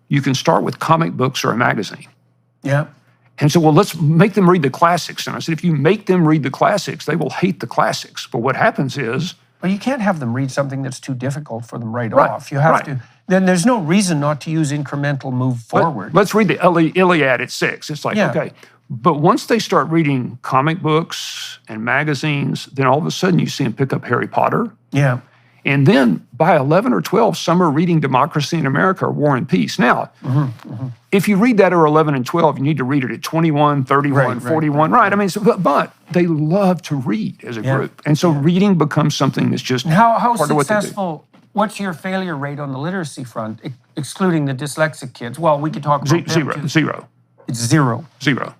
you can start with comic books or a magazine. And so, let's make them read the classics. And I said, if you make them read the classics, they will hate the classics. But what happens is, well, you can't have them read something that's too difficult for them right off. You have to. Then there's no reason not to use incremental move forward. Let's read the Iliad at 6. It's like, okay. But once they start reading comic books and magazines, then all of a sudden you see them pick up Harry Potter. And then by 11 or 12, some are reading Democracy in America or War and Peace. Now, if you read that at 11 and 12, you need to read it at 21, 31, 41. But they love to read as a group. And so reading becomes something that's just how part of what they do. Successful, what's your failure rate on the literacy front, excluding the dyslexic kids? Well, we could talk about zero. them too. Zero. It's zero. Zero.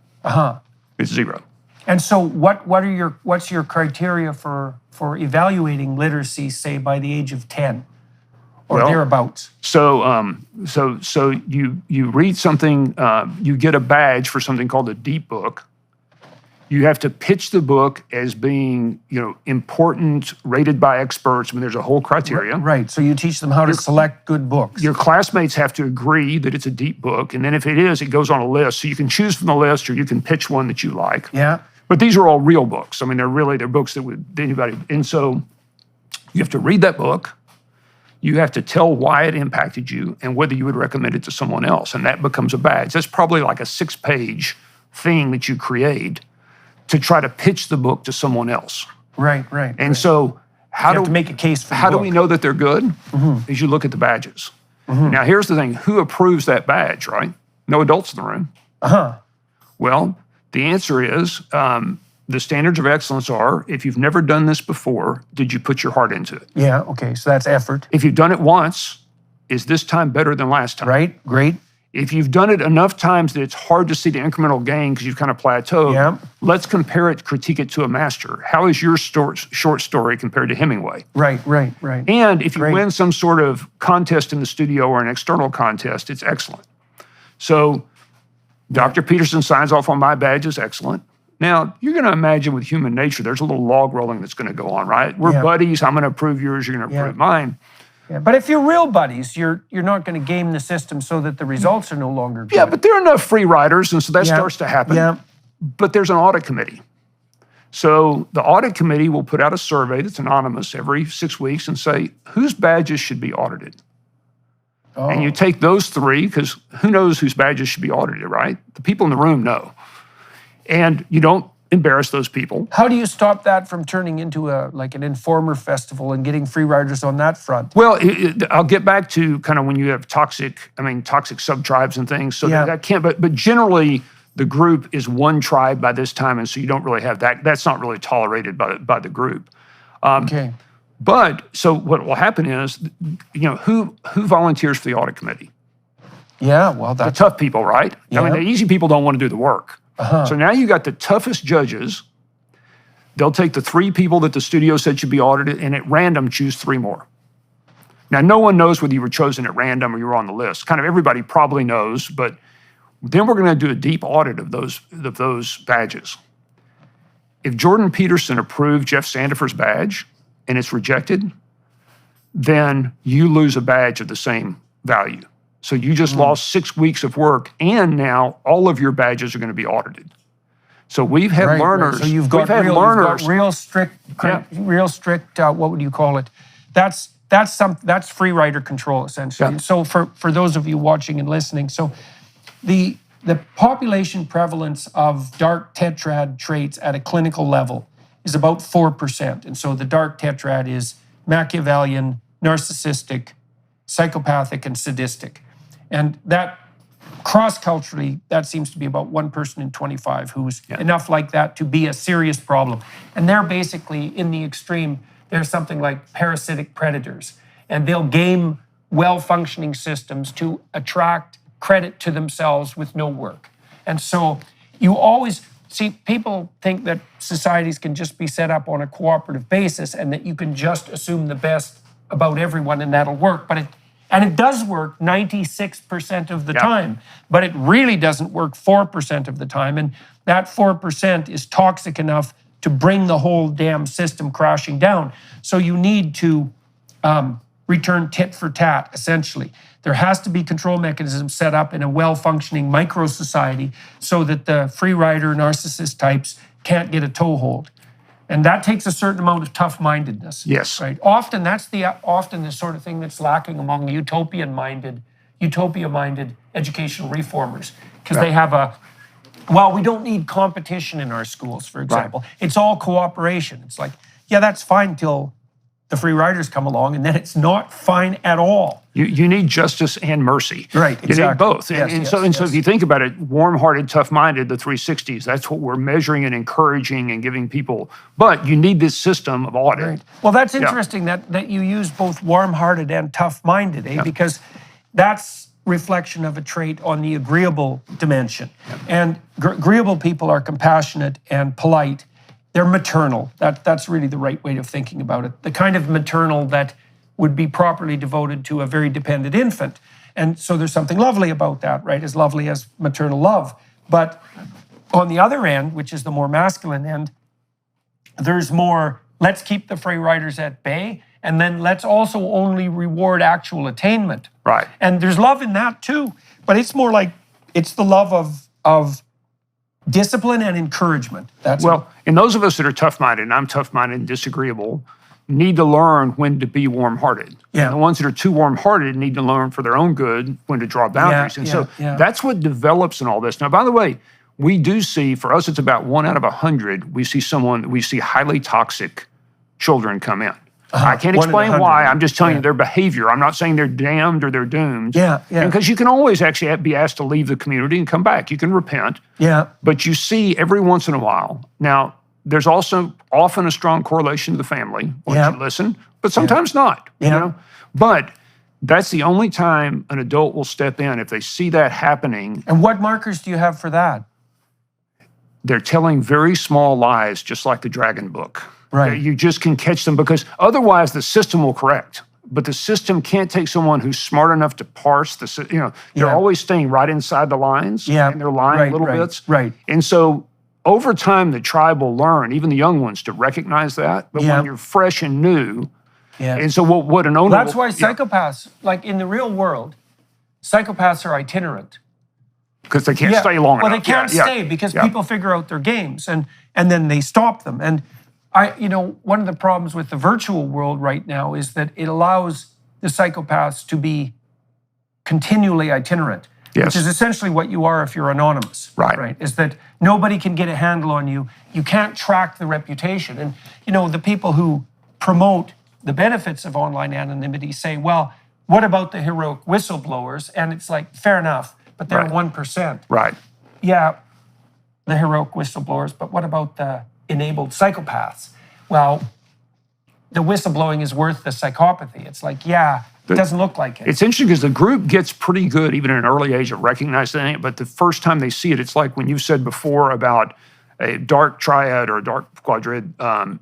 It's zero. And so what's your criteria for evaluating literacy, say, by the age of 10 or thereabouts? So you read something, you get a badge for something called a deep book. You have to pitch the book as being, important, rated by experts. There's a whole criteria. Right. So you teach them how to select good books. Your classmates have to agree that it's a deep book. And then if it is, it goes on a list. So you can choose from the list, or you can pitch one that you like. But these are all real books. They're books that anybody. And so you have to read that book. You have to tell why it impacted you and whether you would recommend it to someone else. And that becomes a badge. That's probably like a 6-page thing that you create to try to pitch the book to someone else. Right. And so you have to make a case for the how book. do we know that they're good? Is you look at the badges. Now, here's the thing. Who approves that badge, right? No adults in the room. Well, the answer is the standards of excellence are, if you've never done this before, did you put your heart into it? Okay, so that's effort. If you've done it once, is this time better than last time? Right, great. If you've done it enough times that it's hard to see the incremental gain because you've kind of plateaued, let's compare it, critique it to a master. How is your short story compared to Hemingway? Right. And if you win some sort of contest in the studio or an external contest, it's excellent. So Dr. Peterson signs off on my badges, excellent. Now, you're going to imagine with human nature, there's a little log rolling that's going to go on, right? We're buddies. I'm going to approve yours. You're going to approve mine. But if you're real buddies, you're not going to game the system so that the results are no longer good. But there are enough free riders, and so that starts to happen. But there's an audit committee. So the audit committee will put out a survey that's anonymous every 6 weeks and say, whose badges should be audited? And you take those 3, because who knows whose badges should be audited, right? The people in the room know. And you don't embarrass those people. How do you stop that from turning into an informer festival and getting free riders on that front? Well, I'll get back to kind of when you have toxic sub-tribes and things. So that can't, but generally the group is one tribe by this time, and so you don't really have that. That's not really tolerated by the group. But so what will happen is, who volunteers for the audit committee? Well, that's the tough people, right? The easy people don't want to do the work. So now you got the toughest judges. They'll take the 3 people that the studio said should be audited and at random choose 3 more. Now, no one knows whether you were chosen at random or you were on the list. Kind of everybody probably knows, but then we're going to do a deep audit of those badges. If Jordan Peterson approved Jeff Sandifer's badge and it's rejected, then you lose a badge of the same value. So you just lost 6 weeks of work, and now all of your badges are going to be audited. So we've had learners. So you've got real strict, what would you call it? That's free rider control, essentially. Yeah. So for those of you watching and listening, so the population prevalence of dark tetrad traits at a clinical level is about 4%. And so the dark tetrad is Machiavellian, narcissistic, psychopathic, and sadistic. And that cross-culturally, that seems to be about 1 person in 25 who's enough like that to be a serious problem. And they're basically, in the extreme, they're something like parasitic predators. And they'll game well-functioning systems to attract credit to themselves with no work. And so you always see, people think that societies can just be set up on a cooperative basis and that you can just assume the best about everyone and that'll work. But it does work 96% of the time, but it really doesn't work 4% of the time. And that 4% is toxic enough to bring the whole damn system crashing down. So you need to return tit for tat, essentially. There has to be control mechanisms set up in a well-functioning micro-society so that the free rider narcissist types can't get a toehold. And that takes a certain amount of tough-mindedness. Yes. Right. Often that's often the sort of thing that's lacking among utopia-minded educational reformers, because they have we don't need competition in our schools, for example. Right. It's all cooperation. It's like, yeah, that's fine till the free riders come along, and then it's not fine at all. You need justice and mercy. Right, exactly. You need both. Yes, So if you think about it, warm-hearted, tough-minded, the 360s, that's what we're measuring and encouraging and giving people. But you need this system of audit. Right. Well, that's interesting that you use both warm-hearted and tough-minded, because that's reflection of a trait on the agreeable dimension. And agreeable people are compassionate and polite. They're maternal. That's really the right way of thinking about it. The kind of maternal that would be properly devoted to a very dependent infant. And so there's something lovely about that, right? As lovely as maternal love. But on the other end, which is the more masculine end, there's more, let's keep the free riders at bay, and then let's also only reward actual attainment. Right. And there's love in that too, but it's more like, it's the love of discipline and encouragement. And those of us that are tough-minded, and I'm tough-minded and disagreeable, need to learn when to be warm-hearted. Yeah. And the ones that are too warm-hearted need to learn for their own good when to draw boundaries. That's what develops in all this. Now, by the way, we do see, for us, it's about 1 out of 100, we see highly toxic children come in. I can't explain why. I'm just telling you their behavior. I'm not saying they're damned or they're doomed. Because you can always actually be asked to leave the community and come back. You can repent. But you see every once in a while. Now, there's also often a strong correlation to the family once you listen, but sometimes not. You know? But that's the only time an adult will step in if they see that happening. And what markers do you have for that? They're telling very small lies, just like the Dragon Book. Right. You just can catch them because otherwise the system will correct. But the system can't take someone who's smart enough to parse they're always staying right inside the lines and they're lying little bits. Right. And so over time, the tribe will learn, even the young ones, to recognize that. But when you're fresh and new, and so what an owner... That's why psychopaths, like in the real world, psychopaths are itinerant. Because they can't stay long enough. Well, they can't stay because people figure out their games and then they stop them. And one of the problems with the virtual world right now is that it allows the psychopaths to be continually itinerant, which is essentially what you are if you're anonymous. Right. Is that nobody can get a handle on you. You can't track the reputation. And, the people who promote the benefits of online anonymity say, well, what about the heroic whistleblowers? And it's like, fair enough, but they're 1%. Right. Yeah, the heroic whistleblowers, but what about the enabled psychopaths? Well, the whistleblowing is worth the psychopathy. It's like, It doesn't look like it. It's interesting because the group gets pretty good, even at an early age, at recognizing it. But the first time they see it, it's like when you said before about a dark triad or a dark quadrid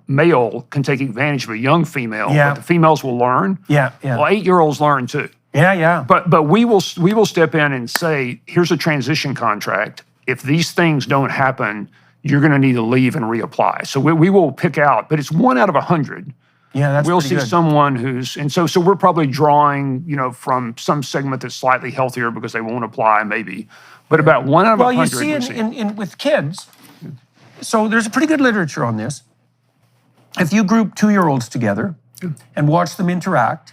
male can take advantage of a young female. Yeah. But the females will learn. Yeah. Well, 8-year-olds learn too. Yeah. But we will step in and say, here's a transition contract. If these things don't happen, you're going to need to leave and reapply. So we will pick out, but it's 1 out of 100. Yeah, that's We'll pretty see good. someone who's, and so we're probably drawing, from some segment that's slightly healthier because they won't apply, maybe. But about 1 out of 100. Well, you see in with kids, so there's a pretty good literature on this. If you group 2-year-olds together and watch them interact,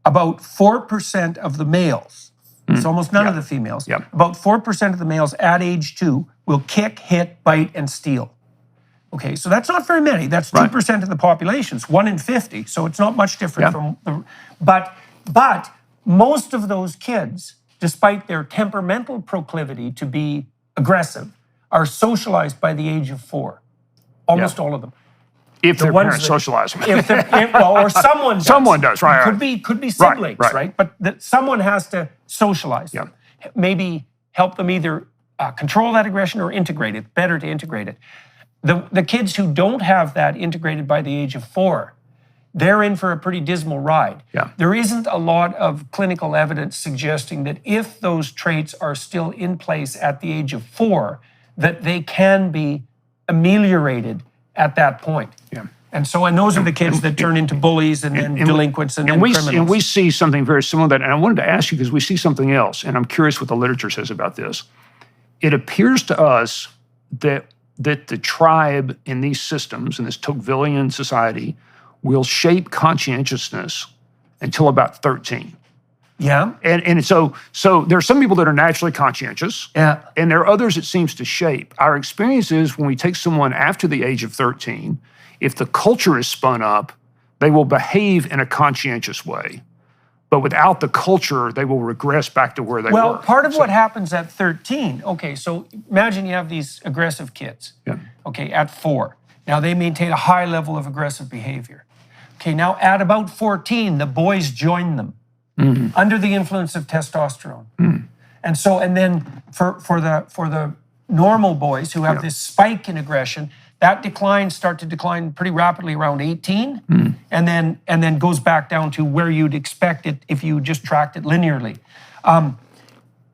about 4% of the males, it's almost none of the females, about 4% of the males at age 2 will kick, hit, bite, and steal. Okay, so that's not very many. That's 2% of the population. It's 1 in 50, so it's not much different from the... But most of those kids, despite their temperamental proclivity to be aggressive, are socialized by the age of 4. Almost all of them. If their ones parents that- socialize them. Or someone does. Someone does, right. Could be siblings, right? But someone has to socialize them. Maybe help them either control that aggression or integrate it. Better to integrate it. The kids who don't have that integrated by the age of 4, they're in for a pretty dismal ride. Yeah. There isn't a lot of clinical evidence suggesting that if those traits are still in place at the age of 4, that they can be ameliorated at that point. Yeah. And those are the kids that turn into bullies and then delinquents and then criminals. And we see something very similar to that. And I wanted to ask you because we see something else, and I'm curious what the literature says about this. It appears to us that the tribe in these systems, in this Tocquevillian society, will shape conscientiousness until about 13. Yeah. And so there are some people that are naturally conscientious. Yeah. And there are others it seems to shape. Our experience is when we take someone after the age of 13, if the culture is spun up, they will behave in a conscientious way. But without the culture, they will regress back to where they were. Well, part of what happens at 13, okay, so imagine you have these aggressive kids, okay, at 4. Now they maintain a high level of aggressive behavior. Okay, now at about 14, the boys join them under the influence of testosterone. And then for the normal boys who have this spike in aggression, that start to decline pretty rapidly around 18, and then goes back down to where you'd expect it if you just tracked it linearly.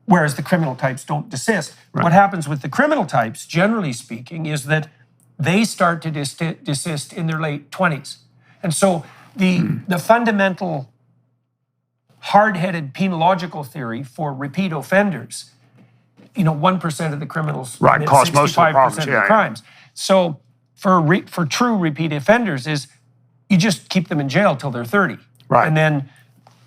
Whereas the criminal types don't desist. What happens with the criminal types, generally speaking, is that they start to desist in their late 20s. And so the fundamental hard-headed penological theory for repeat offenders, 1% of the criminals commit cause most of the 65% problems. of the crimes. So for true repeat offenders is you just keep them in jail till they're 30. Right. And then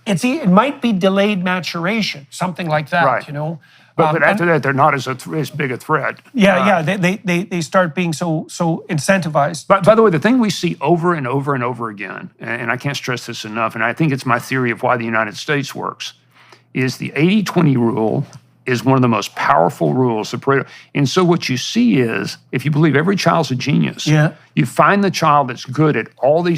it might be delayed maturation, something like that, Right. But after that, they're not as big a threat. They start being so incentivized. But by the way, the thing we see over and over and over again, and I can't stress this enough, and I think it's my theory of why the United States works, is the 80-20 rule is one of the most powerful rules of Pareto. And so what you see is, if you believe every child's a genius, you find the child that's good at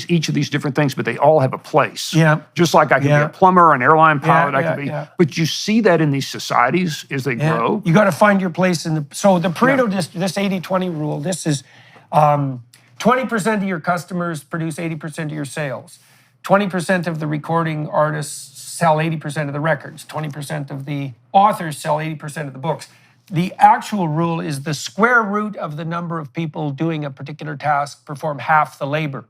each of these different things, but they all have a place. Yeah. Just like I can be a plumber, an airline pilot, I can be. Yeah. But you see that in these societies as they grow. You got to find your place in the. So the Pareto, this 80-20 rule, this is 20% of your customers produce 80% of your sales. 20% of the recording artists sell 80% of the records. 20% of the authors sell 80% of the books. The actual rule is the square root of the number of people doing a particular task perform half the labor.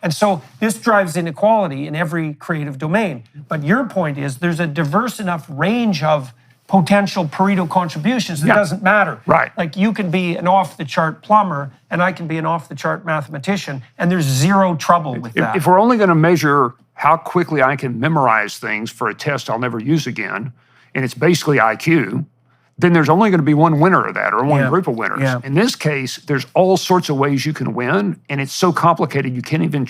And so this drives inequality in every creative domain. But your point is there's a diverse enough range of potential Pareto contributions that doesn't matter. Right. Like you can be an off-the-chart plumber and I can be an off-the-chart mathematician, and there's zero trouble with that. If we're only going to measure how quickly I can memorize things for a test I'll never use again, and it's basically IQ, then there's only going to be one winner of that, or one group of winners. Yeah. In this case, there's all sorts of ways you can win, and it's so complicated you can't even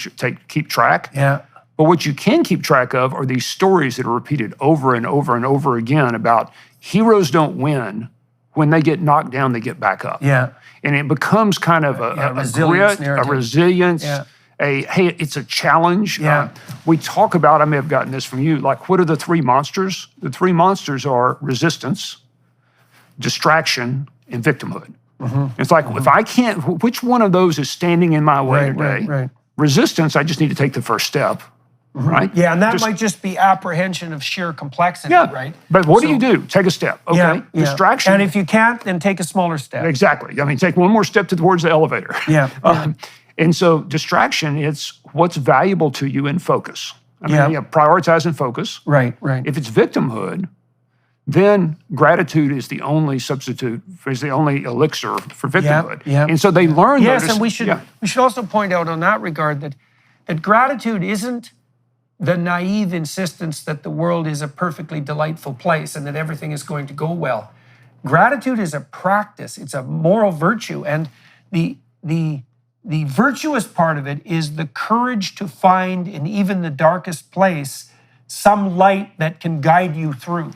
keep track. Yeah. But what you can keep track of are these stories that are repeated over and over and over again about heroes don't win. When they get knocked down, they get back up. Yeah. And it becomes kind of a resilience grit, narrative. a resilience. Yeah. hey, it's a challenge. Yeah. We talk about, I may have gotten this from you, like, what are the three monsters? The three monsters are resistance, distraction, and victimhood. It's like, if I can't, which one of those is standing in my way today? Right. Resistance, I just need to take the first step, right? Yeah, and that might just be apprehension of sheer complexity, Yeah, right? but what do you do? Take a step, okay? Yeah, yeah. Distraction. And if you can't, then take a smaller step. Exactly. I mean, take one more step towards the elevator. Yeah. And so distraction, it's what's valuable to you in focus. I mean, Yeah. yeah, prioritize and focus. Right. If it's victimhood, then gratitude is the only substitute, is the only elixir for victimhood. Yeah. And so they learn Yes, those. and we should also point out on that regard that gratitude isn't the naive insistence that the world is a perfectly delightful place and that everything is going to go well. Gratitude is a practice, it's a moral virtue, and the virtuous part of it is the courage to find in even the darkest place some light that can guide you through,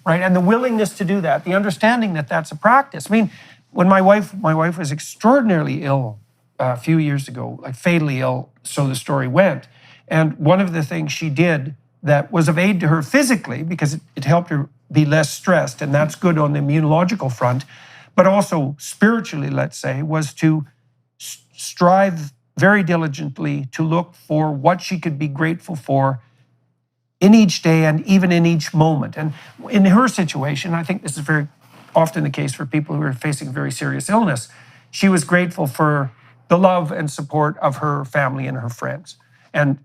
right? And the willingness to do that, the understanding that that's a practice. I mean, when my wife was extraordinarily ill a few years ago, like fatally ill, so the story went. And one of the things she did that was of aid to her physically, because it helped her be less stressed, and that's good on the immunological front, but also spiritually, let's say, was to strive very diligently to look for what she could be grateful for in each day and even in each moment. And in her situation, I think this is very often the case for people who are facing very serious illness, she was grateful for the love and support of her family and her friends. And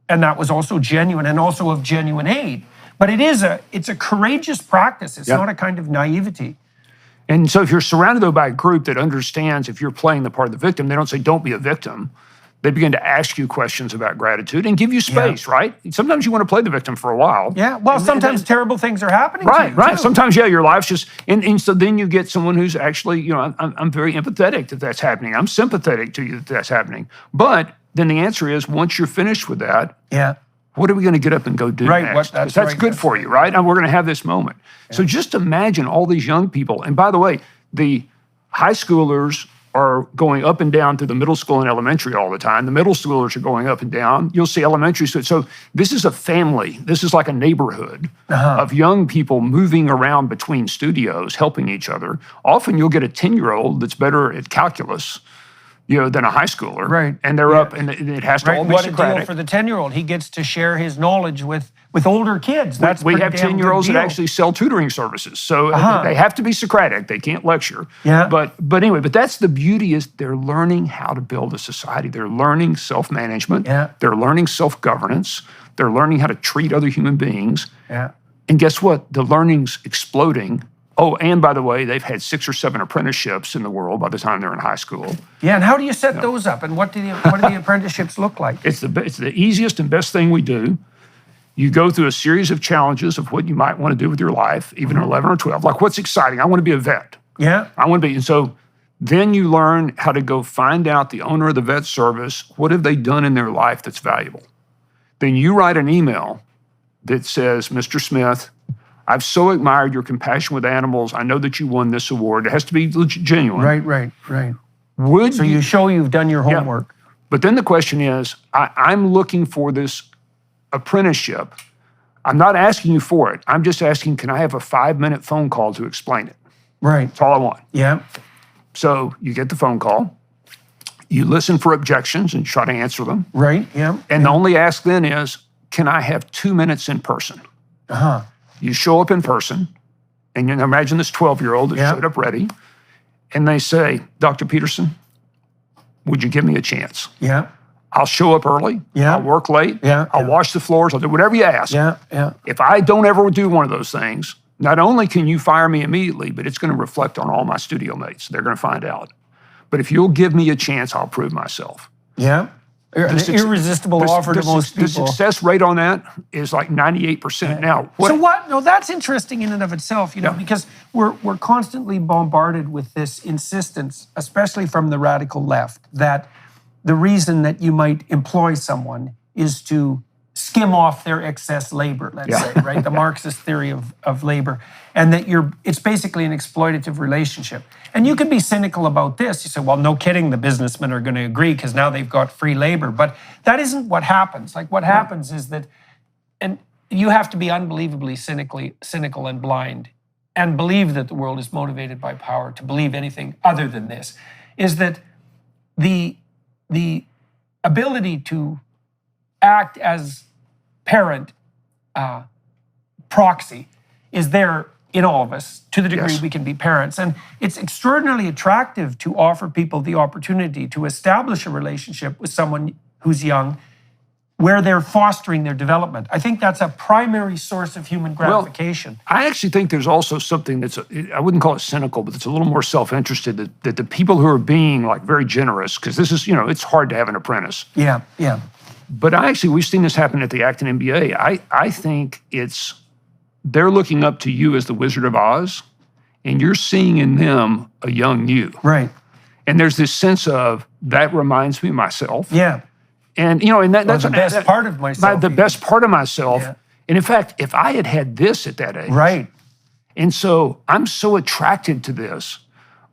that was also genuine and also of genuine aid. But it's a courageous practice. It's not a kind of naivety. And so if you're surrounded, though, by a group that understands if you're playing the part of the victim, they don't say, don't be a victim. They begin to ask you questions about gratitude and give you space, right? Sometimes you want to play the victim for a while. Yeah, well, sometimes terrible things are happening to you, Right. too. Sometimes, your life's just, and so then you get someone who's actually, I'm very empathetic that that's happening. I'm sympathetic to you that that's happening. But then the answer is, once you're finished with that, what are we going to get up and go do next? That's That's good for you, right? And we're going to have this moment. So just imagine all these young people. And by the way, the high schoolers are going up and down through the middle school and elementary all the time. The middle schoolers are going up and down. You'll see elementary school. So this is a family. This is like a neighborhood of young people moving around between studios, helping each other. Often you'll get a 10-year-old that's better at calculus, than a high schooler. Right. And they're up, and it has to all be What a Socratic. deal for the 10-year-old. He gets to share his knowledge with older kids. That's we pretty have damn 10-year-olds good that deal. actually sell tutoring services. So they have to be Socratic. They can't lecture. Yeah. But anyway, that's the beauty, is they're learning how to build a society. They're learning self-management. Yeah. They're learning self-governance. They're learning how to treat other human beings. Yeah. And guess what? The learning's exploding. Oh, and by the way, they've had 6 or 7 apprenticeships in the world by the time they're in high school. Yeah, and how do you set those up? And what do the apprenticeships look like? It's the easiest and best thing we do. You go through a series of challenges of what you might want to do with your life, even at 11 or 12. Like, what's exciting? I want to be a vet. Yeah. I want to be. And so then you learn how to go find out the owner of the vet service. What have they done in their life that's valuable? Then you write an email that says, Mr. Smith, I've so admired your compassion with animals. I know that you won this award. It has to be genuine. Right. So you show you've done your homework. But then the question is, I'm looking for this apprenticeship. I'm not asking you for it. I'm just asking, can I have a 5-minute phone call to explain it? Right. That's all I want. Yeah. So you get the phone call. You listen for objections and try to answer them. Right. Yeah. And the only ask then is, can I have 2 minutes in person? You show up in person, and you imagine this 12-year-old that showed up ready, and they say, Dr. Peterson, would you give me a chance? Yeah. I'll show up early. Yeah. I'll work late. Yeah. I'll wash the floors. I'll do whatever you ask. Yeah. If I don't ever do one of those things, not only can you fire me immediately, but it's going to reflect on all my studio mates. They're going to find out. But if you'll give me a chance, I'll prove myself. Yeah. An irresistible offer to most people. The success rate on that is like 98%. Now, No, that's interesting in and of itself, because we're constantly bombarded with this insistence, especially from the radical left, that the reason that you might employ someone is to skim off their excess labor, let's say, right? The Marxist theory of labor. And that it's basically an exploitative relationship. And you can be cynical about this. You say, well, no kidding, the businessmen are going to agree because now they've got free labor. But that isn't what happens. Like what happens is that, and you have to be unbelievably cynical and blind and believe that the world is motivated by power to believe anything other than this, is that the ability to act as parent proxy is there in all of us to the degree we can be parents. And it's extraordinarily attractive to offer people the opportunity to establish a relationship with someone who's young where they're fostering their development. I think that's a primary source of human gratification. Well, I actually think there's also something that's, I wouldn't call it cynical, but it's a little more self-interested, that the people who are being like very generous, because this is, it's hard to have an apprentice. Yeah. But we've seen this happen at the Acton MBA. I think they're looking up to you as the Wizard of Oz, and you're seeing in them a young you. Right. And there's this sense of, that reminds me of myself. Yeah. And, that's the best part of myself. The best part of myself. Yeah. And in fact, if I had this at that age. Right. And so I'm so attracted to this.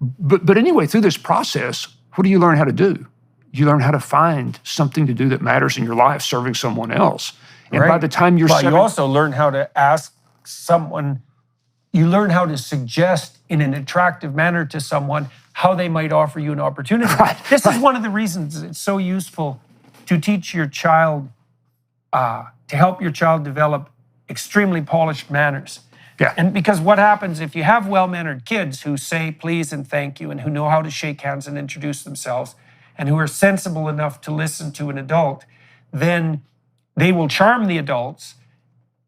But anyway, through this process, what do you learn how to do? You learn how to find something to do that matters in your life, serving someone else. And by the time you're you also learn how to ask someone, you learn how to suggest in an attractive manner to someone how they might offer you an opportunity. This is one of the reasons it's so useful to teach your child, to help your child develop extremely polished manners. Yeah. And because what happens if you have well-mannered kids who say please and thank you and who know how to shake hands and introduce themselves and who are sensible enough to listen to an adult, then they will charm the adults,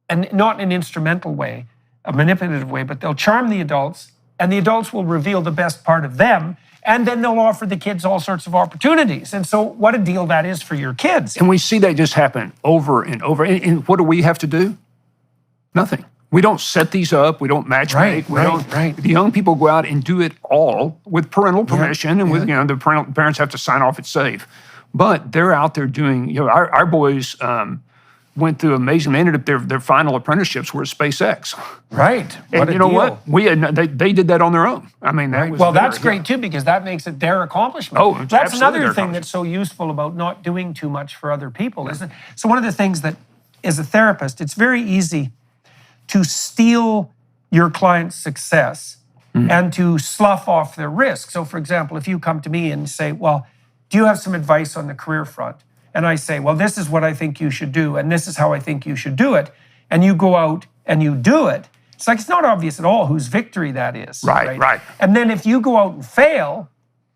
and not in an instrumental way, a manipulative way, but they'll charm the adults, and the adults will reveal the best part of them, and then they'll offer the kids all sorts of opportunities. And so what a deal that is for your kids. And we see that just happen over and over. And what do we have to do? Nothing. We don't set these up. We don't matchmake. Right. The young people go out and do it all with parental permission, and with the parents have to sign off it's safe. But they're out there doing. Our boys went through amazing. They ended up their final apprenticeships were at SpaceX. Right. And you know what? They did that on their own. I mean, that was that's great too, because that makes it their accomplishment. Oh, that's absolutely another thing that's so useful about not doing too much for other people. Isn't it? So one of the things that, as a therapist, it's very easy to steal your client's success and to slough off their risk. So, for example, if you come to me and say, well, do you have some advice on the career front? And I say, well, this is what I think you should do, and this is how I think you should do it. And you go out and you do it. It's like, it's not obvious at all whose victory that is. Right. And then if you go out and fail,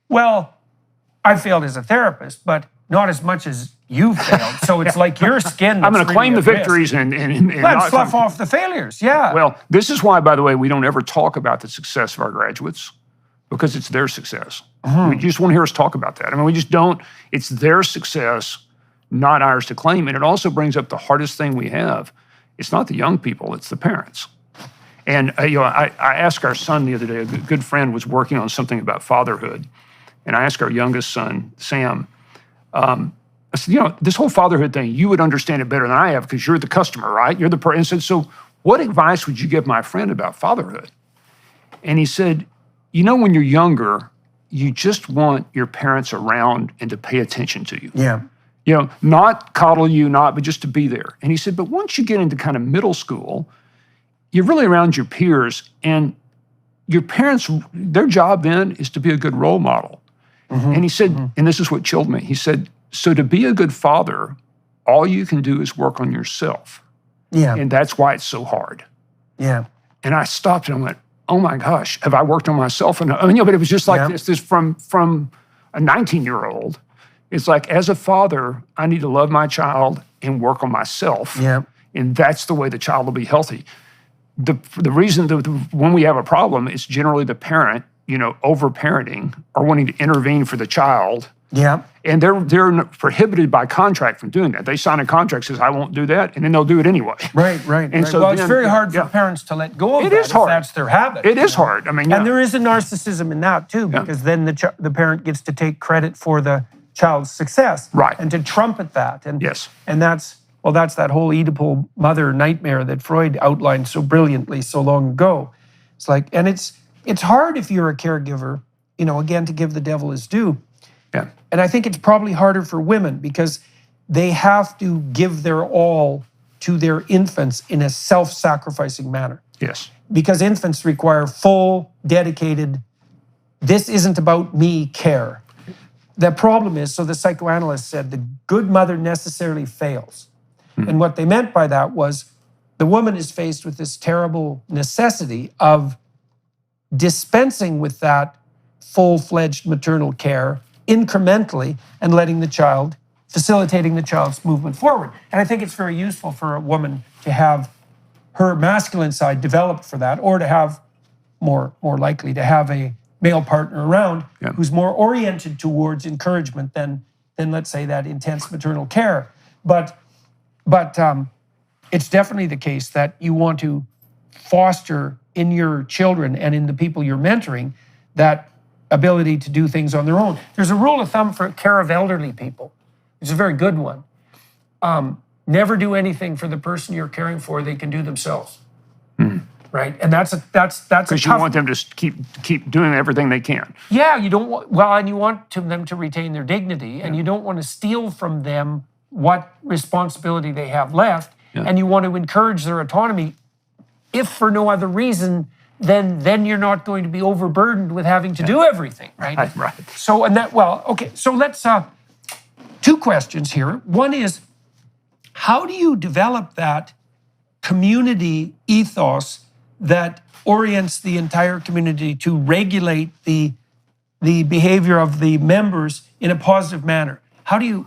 well, I failed as a therapist, but not as much as you failed. So it's like your skin. I'm going to claim the victories and let's slough off the failures. Yeah. Well, this is why, by the way, we don't ever talk about the success of our graduates, because it's their success. We just want to hear us talk about that. I mean, we just don't. It's their success, not ours to claim. And it also brings up the hardest thing we have. It's not the young people, it's the parents. And I asked our son the other day, a good friend was working on something about fatherhood. And I asked our youngest son, Sam, I said, this whole fatherhood thing, you would understand it better than I have because you're the customer, right? You're the person. And said, so what advice would you give my friend about fatherhood? And he said, when you're younger, you just want your parents around and to pay attention to you. Yeah. Not coddle you, but just to be there. And he said, but once you get into kind of middle school, you're really around your peers, and your parents, their job then is to be a good role model. And he said, and this is what chilled me, he said, so to be a good father, all you can do is work on yourself. Yeah. And that's why it's so hard. Yeah. And I stopped and I went, oh my gosh, have I worked on myself? And but it was just like this from a 19-year-old. It's like, as a father, I need to love my child and work on myself. Yeah. And that's the way the child will be healthy. The reason when we have a problem, it's generally the parent, over-parenting or wanting to intervene for the child. Yeah. And they're prohibited by contract from doing that. They sign a contract that says, I won't do that, and then they'll do it anyway. Right. And so it's very hard for parents to let go of it that is hard. if that's their habit. It is hard. I mean, and there is a narcissism in that too, because then the parent gets to take credit for the child's success. Right. And to trumpet that. And, yes. And that's Well, that's that whole Oedipal mother nightmare that Freud outlined so brilliantly so long ago. It's like, and it's hard if you're a caregiver, again, to give the devil his due. Yeah. And I think it's probably harder for women because they have to give their all to their infants in a self-sacrificing manner. Yes. Because infants require full, dedicated, this isn't about me care. The problem is, so the psychoanalyst said, the good mother necessarily fails. And what they meant by that was the woman is faced with this terrible necessity of dispensing with that full-fledged maternal care incrementally and facilitating the child's movement forward. And I think it's very useful for a woman to have her masculine side developed for that, or to have, more likely, to have a male partner around who's more oriented towards encouragement than let's say, that intense maternal care. But it's definitely the case that you want to foster in your children and in the people you're mentoring that ability to do things on their own. There's a rule of thumb for care of elderly people. It's a very good one. Never do anything for the person you're caring for they can do themselves. Right? And that's because you want them to keep doing everything they can. Yeah, you don't want, and you want them to retain their dignity, and you don't want to steal from them what responsibility they have left, and you want to encourage their autonomy, if for no other reason, then you're not going to be overburdened with having to do everything, right? Right. So, so let's, 2 questions here. One is, how do you develop that community ethos that orients the entire community to regulate the behavior of the members in a positive manner? How do you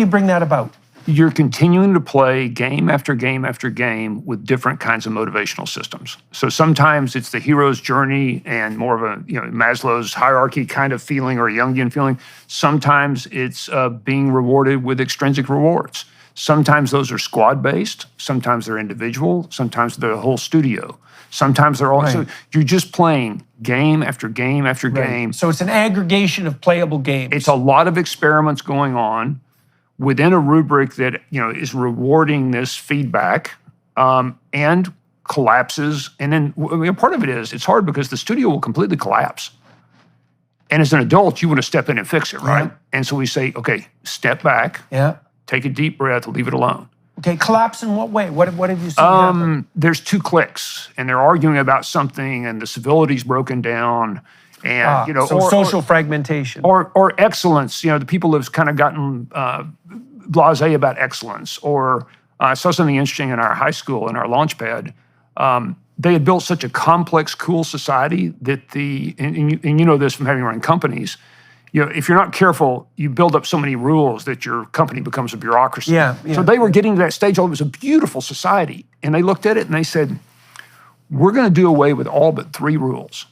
bring that about? You're continuing to play game after game after game with different kinds of motivational systems. So sometimes it's the hero's journey and more of a Maslow's hierarchy kind of feeling or a Jungian feeling. Sometimes it's being rewarded with extrinsic rewards. Sometimes those are squad-based. Sometimes they're individual. Sometimes they're the whole studio. Sometimes they're all. Right. So you're just playing game after game after game. So it's an aggregation of playable games. It's a lot of experiments going on within a rubric that is rewarding this feedback and collapses. And then part of it is it's hard because the studio will completely collapse. And as an adult, you want to step in and fix it, right? Yeah. And so we say, okay, step back, take a deep breath, leave it alone. Okay, collapse in what way? What have you seen happen? There's 2 cliques, and they're arguing about something, and the civility's broken down. And so social fragmentation, or excellence. The people have kind of gotten blasé about excellence. Or I saw something interesting in our high school in our launch pad. They had built such a complex, cool society that and you know this from having run companies. If you're not careful, you build up so many rules that your company becomes a bureaucracy. So they were getting to that stage. It was a beautiful society, and they looked at it and they said, "We're going to do away with all but 3 rules."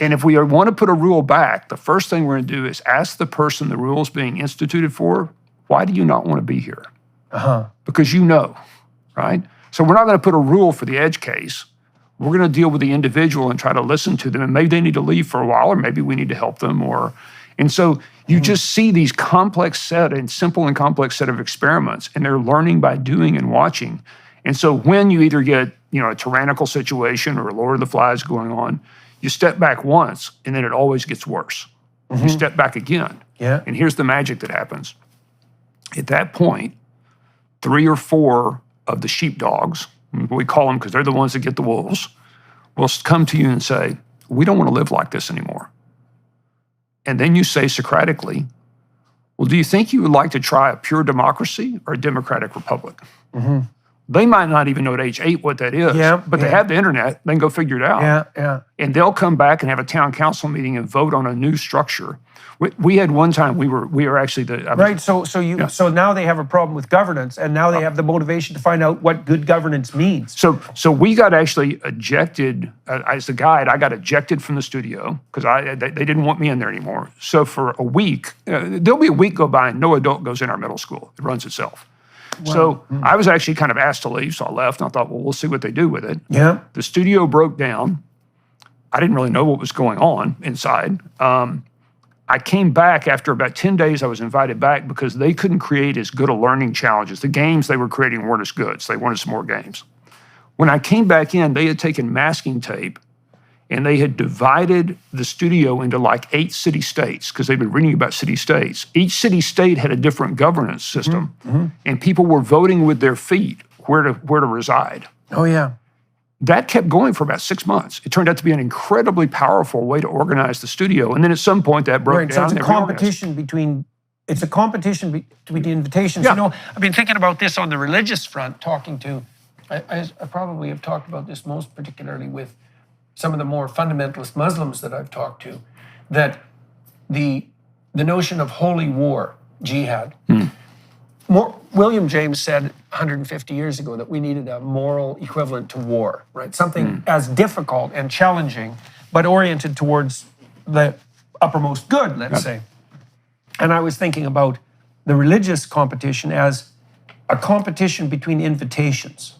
And if we want to put a rule back, the first thing we're going to do is ask the person the rule is being instituted for, why do you not want to be here? Because right? So we're not going to put a rule for the edge case. We're going to deal with the individual and try to listen to them. And maybe they need to leave for a while, or maybe we need to help them. And so you just see these simple and complex set of experiments, and they're learning by doing and watching. And so when you either get, a tyrannical situation or a Lord of the Flies going on, you step back once, and then it always gets worse. You step back again. And here's the magic that happens. At that point, 3 or 4 of the sheepdogs, we call them because they're the ones that get the wolves, will come to you and say, we don't want to live like this anymore. And then you say Socratically, well, do you think you would like to try a pure democracy or a democratic republic? They might not even know at age 8 what that is, but they have the internet. They can go figure it out. And they'll come back and have a town council meeting and vote on a new structure. We had one time we were actually right. So now they have a problem with governance, and now they have the motivation to find out what good governance means. So we got actually ejected as the guide. I got ejected from the studio because they didn't want me in there anymore. So for a week, there'll be a week go by and no adult goes in our middle school. It runs itself. Wow. So I was actually kind of asked to leave, so I left, and I thought, well, we'll see what they do with it. The studio broke down. I didn't really know what was going on inside. I came back after about 10 days. I was invited back because they couldn't create as good a learning challenges. The games they were creating weren't as good, so they wanted some more games. When I came back in, they had taken masking tape and they had divided the studio into like 8 city-states because they've been reading about city-states. Each city-state had a different governance system, and people were voting with their feet where to reside. Oh, yeah. That kept going for about 6 months. It turned out to be an incredibly powerful way to organize the studio. And then at some point that broke down. So it's a competition between invitations. Yeah. You know, I've been thinking about this on the religious front, I probably have talked about this most particularly with some of the more fundamentalist Muslims that I've talked to, that the notion of holy war, jihad, William James said 150 years ago that we needed a moral equivalent to war, right? Something as difficult and challenging, but oriented towards the uppermost good, let's say. And I was thinking about the religious competition as a competition between invitations.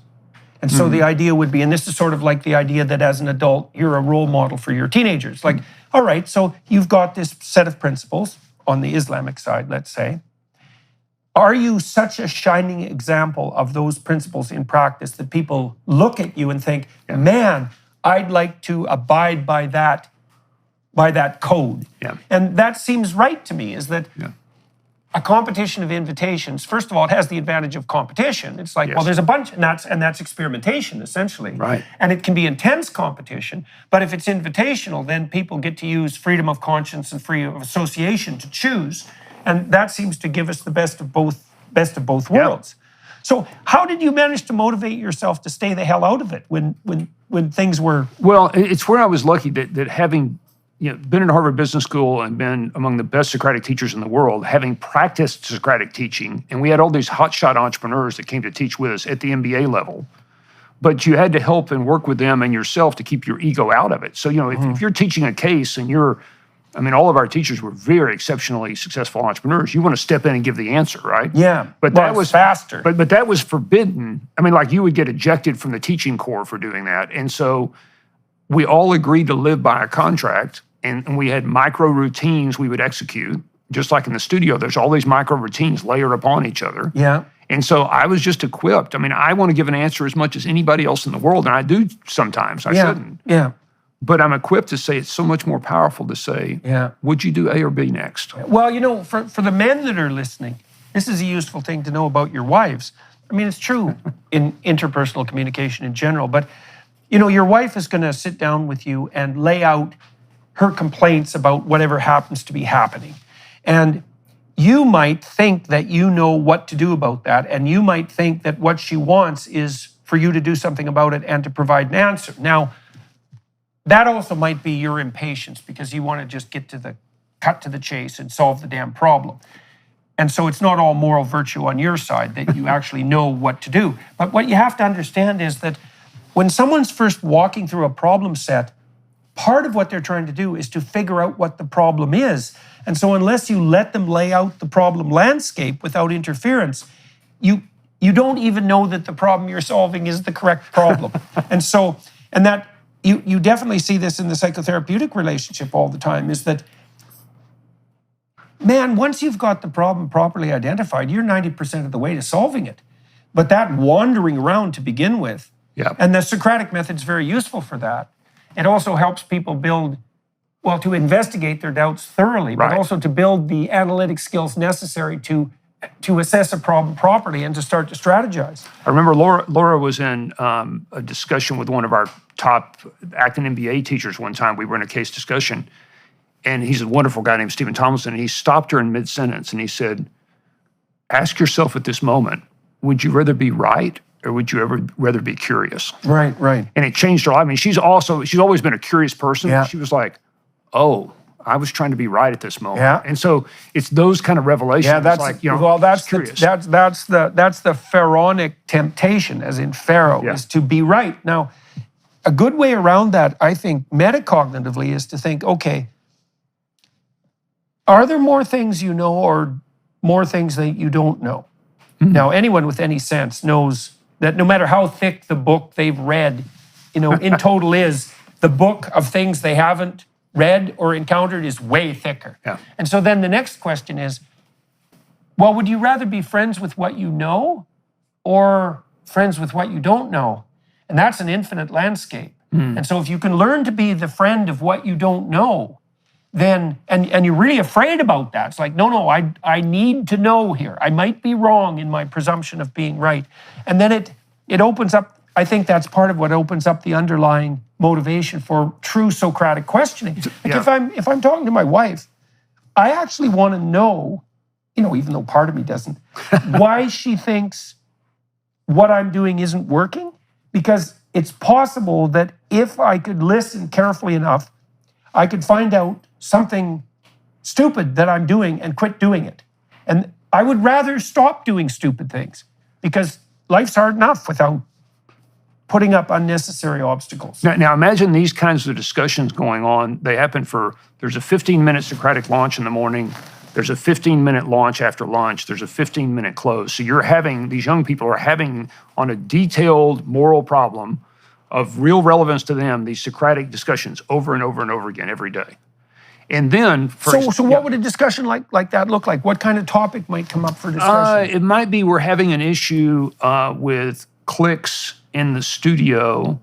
And so the idea would be, and this is sort of like the idea that as an adult, you're a role model for your teenagers. Like, all right, so you've got this set of principles on the Islamic side, let's say. Are you such a shining example of those principles in practice that people look at you and think, man, I'd like to abide by that code? Yeah. And that seems right to me, is that a competition of invitations, first of all, it has the advantage of competition. It's like, well, there's a bunch, and that's experimentation, essentially. Right. And it can be intense competition, but if it's invitational, then people get to use freedom of conscience and freedom of association to choose. And that seems to give us the best of both worlds. So how did you manage to motivate yourself to stay the hell out of it when things were... Well, it's where I was lucky that having been in Harvard Business School and been among the best Socratic teachers in the world, having practiced Socratic teaching, and we had all these hotshot entrepreneurs that came to teach with us at the MBA level, but you had to help and work with them and yourself to keep your ego out of it. So, if you're teaching a case and all of our teachers were very exceptionally successful entrepreneurs. You want to step in and give the answer, right? Yeah, but that was faster. But that was forbidden. Like you would get ejected from the teaching corps for doing that. And so we all agreed to live by a contract, and we had micro routines we would execute. Just like in the studio, there's all these micro routines layered upon each other. Yeah. And so I was just equipped. I want to give an answer as much as anybody else in the world, and I do sometimes. I shouldn't. Yeah. But I'm equipped to say it's so much more powerful to say, would you do A or B next? Well, for the men that are listening, this is a useful thing to know about your wives. It's true in interpersonal communication in general, but, your wife is going to sit down with you and lay out her complaints about whatever happens to be happening. And you might think that you know what to do about that, and you might think that what she wants is for you to do something about it and to provide an answer. Now, that also might be your impatience because you want to just cut to the chase and solve the damn problem. And so it's not all moral virtue on your side that you actually know what to do. But what you have to understand is that when someone's first walking through a problem set, part of what they're trying to do is to figure out what the problem is. And so unless you let them lay out the problem landscape without interference, you don't even know that the problem you're solving is the correct problem. You definitely see this in the psychotherapeutic relationship all the time, is that, man, once you've got the problem properly identified, you're 90% of the way to solving it. But that wandering around to begin with, and the Socratic method's very useful for that. It also helps people to investigate their doubts thoroughly, but also to build the analytic skills necessary to assess a problem properly and to start to strategize. I remember Laura was in a discussion with one of our top acting MBA teachers one time. We were in a case discussion, and he's a wonderful guy named Stephen Tomlinson, and he stopped her in mid-sentence, and he said, ask yourself at this moment, would you rather be right or would you ever rather be curious? Right. And it changed her life. She's always been a curious person. Yeah. She was like, oh, I was trying to be right at this moment. Yeah. And so it's those kind of revelations. Yeah, that's the pharaonic temptation, as in Pharaoh, is to be right. Now, a good way around that, I think, metacognitively, is to think, okay, are there more things you know or more things that you don't know? Mm-hmm. Now, anyone with any sense knows that no matter how thick the book they've read, in total is the book of things they haven't read or encountered is way thicker. Yeah. And so then the next question is, well, would you rather be friends with what you know or friends with what you don't know? And that's an infinite landscape. And so if you can learn to be the friend of what you don't know, then, and you're really afraid about that. It's like, no, I need to know here. I might be wrong in my presumption of being right. And then it opens up, I think that's part of what opens up the underlying motivation for true Socratic questioning. Like if I'm talking to my wife, I actually want to know, even though part of me doesn't, why she thinks what I'm doing isn't working. Because it's possible that if I could listen carefully enough, I could find out something stupid that I'm doing and quit doing it. And I would rather stop doing stupid things because life's hard enough without putting up unnecessary obstacles. Now imagine these kinds of discussions going on. They happen there's a 15-minute Socratic launch in the morning. There's a 15-minute launch after lunch. There's a 15-minute close. So these young people are having on a detailed moral problem of real relevance to them, these Socratic discussions over and over and over again every day. And then... So what would a discussion like that look like? What kind of topic might come up for discussion? It might be we're having an issue with clicks in the studio.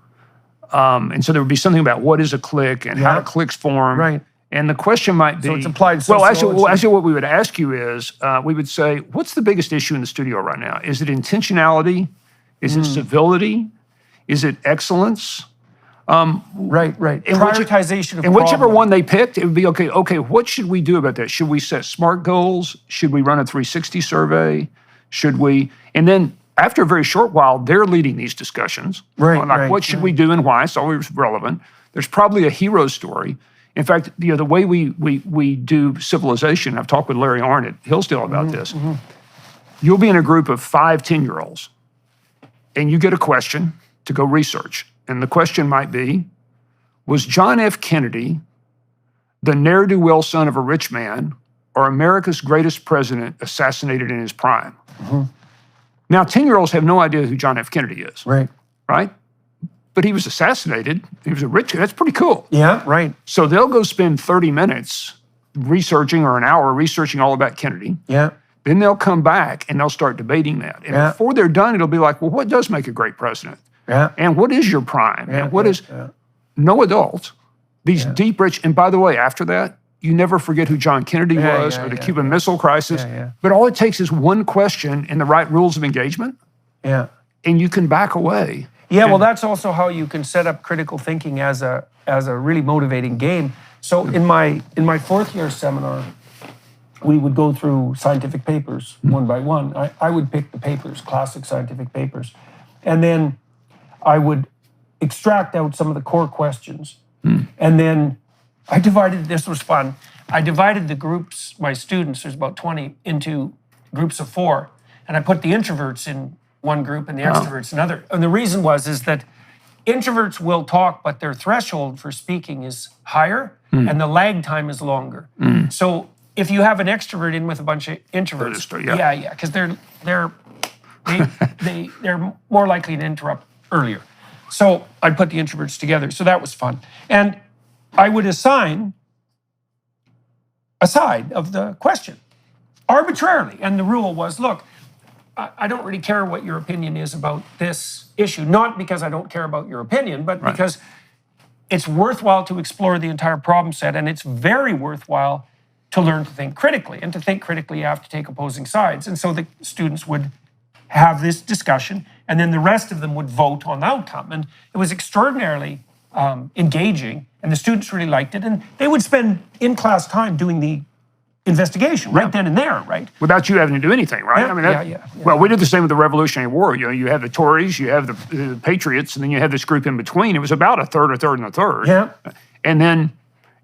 And so there would be something about what is a click and how do clicks form. Right. And the question might be... So it's applied sociology. Well, actually what we would ask you is, we would say, what's the biggest issue in the studio right now? Is it intentionality? Is it civility? Is it excellence? Right. Prioritization of and whichever problem. one they picked, it would be, okay, what should we do about that? Should we set SMART goals? Should we run a 360 survey? Should we... And then after a very short while, they're leading these discussions. Right. What should we do and why? It's always relevant. There's probably a hero story. In fact, the way we do civilization, I've talked with Larry Arnott, Hillsdale about this. You'll be in a group of 5 10-year-olds, and you get a question to go research. And the question might be, was John F. Kennedy the ne'er-do-well son of a rich man or America's greatest president assassinated in his prime? Now, 10-year-olds have no idea who John F. Kennedy is. Right. But he was assassinated. He was a rich guy. That's pretty cool. Yeah, right. So they'll go spend 30 minutes researching or an hour researching all about Kennedy. Yeah. Then they'll come back and they'll start debating that. And before they're done, it'll be like, well, what does make a great president? Yeah. And what is your prime? And what is... No adult, these deep, rich... And by the way, after that, you never forget who John Kennedy was or the Cuban Missile Crisis. But all it takes is one question and the right rules of engagement. Yeah. And you can back away. Yeah, well, that's also how you can set up critical thinking as a really motivating game. So in my 4th year seminar, we would go through scientific papers one by one. I would pick the papers, classic scientific papers, and then I would extract out some of the core questions. And then this was fun, I divided the groups, my students, there's about 20, into groups of 4, and I put the introverts in one group and the extroverts another. And the reason is that introverts will talk, but their threshold for speaking is higher and the lag time is longer. So if you have an extrovert in with a bunch of introverts, because they're more likely to interrupt earlier. So I'd put the introverts together. So that was fun. And I would assign a side of the question arbitrarily. And the rule was, look, I don't really care what your opinion is about this issue, not because I don't care about your opinion, but because it's worthwhile to explore the entire problem set, and it's very worthwhile to learn to think critically. And to think critically, you have to take opposing sides. And so the students would have this discussion, and then the rest of them would vote on the outcome. And it was extraordinarily engaging, and the students really liked it, and they would spend in-class time doing the investigation right then and there, right? Without you having to do anything, right? Well, we did the same with the Revolutionary War. You have the Tories, you have the Patriots, and then you have this group in between. It was about a third, and a third. Yeah. And then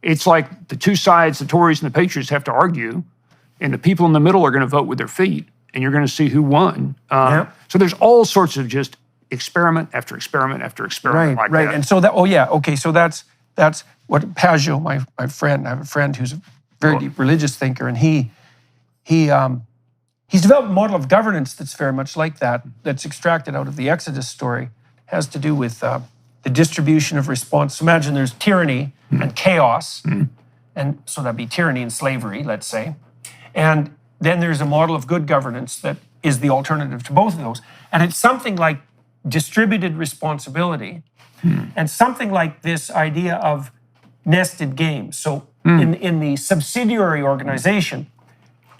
it's like the two sides, the Tories and the Patriots, have to argue, and the people in the middle are going to vote with their feet, and you're going to see who won. So there's all sorts of just experiment after experiment afafter experiment like that. Right. And so that, so that's what Pajot, my friend, I have a friend who's a very deep religious thinker, and he's developed a model of governance that's very much like that, that's extracted out of the Exodus story. It has to do with the distribution of response. So imagine there's tyranny and chaos, and so that'd be tyranny and slavery, let's say. And then there's a model of good governance that is the alternative to both of those. And it's something like distributed responsibility and something like this idea of nested games. So in the subsidiary organization,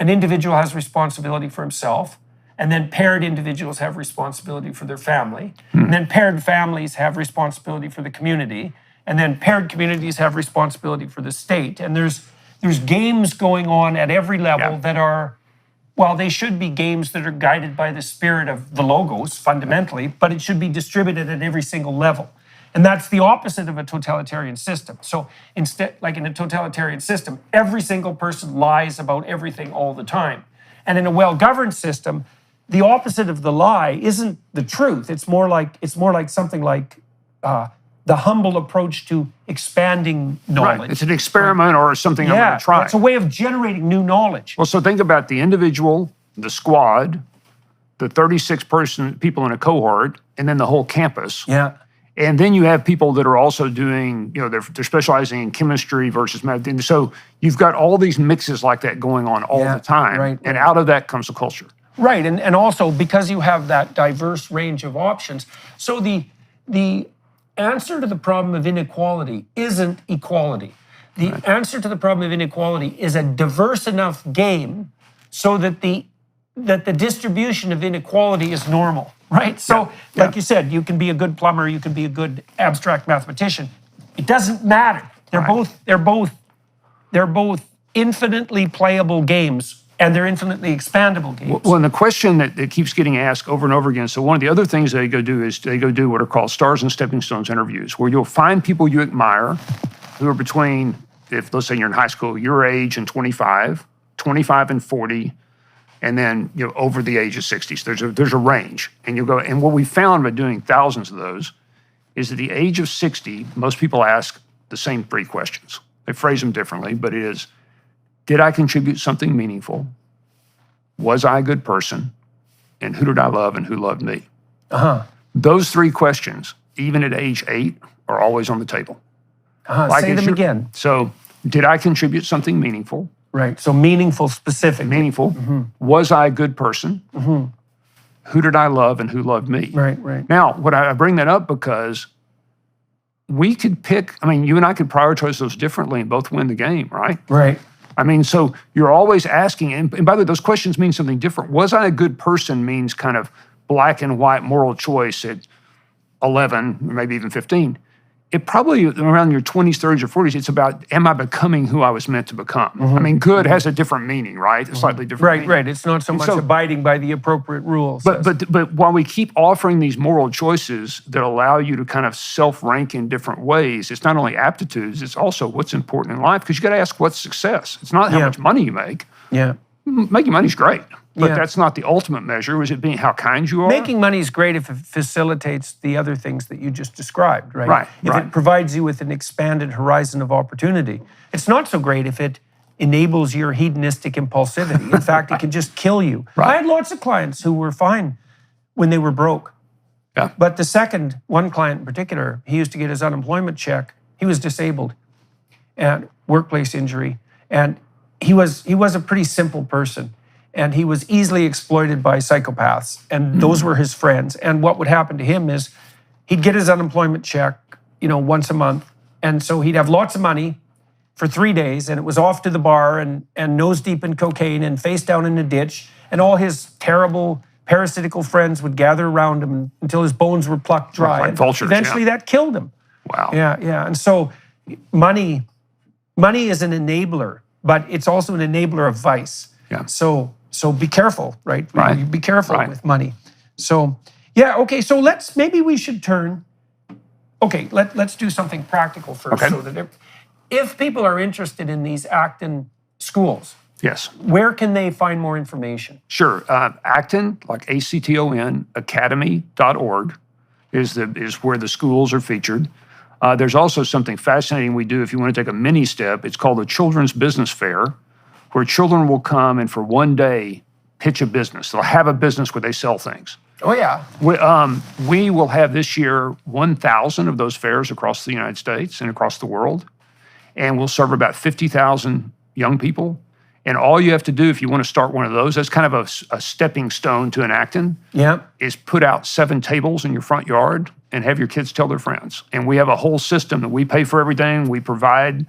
an individual has responsibility for himself, and then paired individuals have responsibility for their family, and then paired families have responsibility for the community, and then paired communities have responsibility for the state. And there's games going on at every level that are, well, they should be games that are guided by the spirit of the logos fundamentally, but it should be distributed at every single level. And that's the opposite of a totalitarian system. So instead, like in a totalitarian system, every single person lies about everything all the time. And in a well-governed system, the opposite of the lie isn't the truth. It's more like something like the humble approach to expanding knowledge. Right. It's an experiment or something I'm going to try. It's a way of generating new knowledge. Well, so think about the individual, the squad, the 36 people in a cohort, and then the whole campus. Yeah. And then you have people that are also doing, they're specializing in chemistry versus math. And so you've got all these mixes like that going on all the time. Right. And out of that comes a culture. Right. And also because you have that diverse range of options. So the answer to the problem of inequality isn't equality. The answer to the problem of inequality is a diverse enough game so that the distribution of inequality is normal. Right? So, like you said, you can be a good plumber, you can be a good abstract mathematician. It doesn't matter. They're both infinitely playable games, and they're infinitely expandable games. Well, and the question that keeps getting asked over and over again, so one of the other things they go do is they go do what are called Stars and Stepping Stones interviews, where you'll find people you admire who are between, if let's say you're in high school, your age and 25 and 40, and then over the age of 60. So there's a range. And you'll go, and what we found by doing thousands of those is at the age of 60, most people ask the same three questions. They phrase them differently, but it is, did I contribute something meaningful? Was I a good person? And who did I love and who loved me? Those three questions, even at age 8, are always on the table. Say them again. So, did I contribute something meaningful? Right. So meaningful, specific. Meaningful. Was I a good person? Who did I love and who loved me? Right. Now, I bring that up because we could pick, you and I could prioritize those differently and both win the game, right? Right. So you're always asking, and by the way, those questions mean something different. Was I a good person means kind of black and white moral choice at 11, or maybe even 15. It probably around your 20s, 30s, or 40s, it's about, am I becoming who I was meant to become? Good has a different meaning, right? A slightly different meaning. Right. It's not so much abiding by the appropriate rules. But while we keep offering these moral choices that allow you to kind of self-rank in different ways, it's not only aptitudes, it's also what's important in life, because you got to ask what's success. It's not how much money you make. Yeah. Making money's great, but that's not the ultimate measure. Is it being how kind you are? Making money is great if it facilitates the other things that you just described, right? If it provides you with an expanded horizon of opportunity. It's not so great if it enables your hedonistic impulsivity. In fact, it can just kill you. I had lots of clients who were fine when they were broke. Yeah. But one client in particular, he used to get his unemployment check. He was disabled and workplace injury. And he was a pretty simple person, and he was easily exploited by psychopaths, and those were his friends. And what would happen to him is he'd get his unemployment check, once a month, and so he'd have lots of money for 3 days, and it was off to the bar and nose deep in cocaine and face down in a ditch, and all his terrible parasitical friends would gather around him until his bones were plucked dry. Like vultures, eventually that killed him. Wow. Yeah. And so money is an enabler, but it's also an enabler of vice. Yeah. So be careful, right? Right. Be careful with money. So so we should turn. Let's do something practical first. Okay. So that if people are interested in these Acton schools, yes, where can they find more information? Sure. Acton, like ACTON, academy.org is where the schools are featured. There's also something fascinating we do if you want to take a mini step. It's called the Children's Business Fair, where children will come and for one day pitch a business. They'll have a business where they sell things. Oh, yeah. We will have this year 1,000 of those fairs across the United States and across the world. And we'll serve about 50,000 young people. And all you have to do if you want to start one of those, that's kind of a stepping stone to an Acton, is put out 7 tables in your front yard and have your kids tell their friends. And we have a whole system that we pay for everything. We provide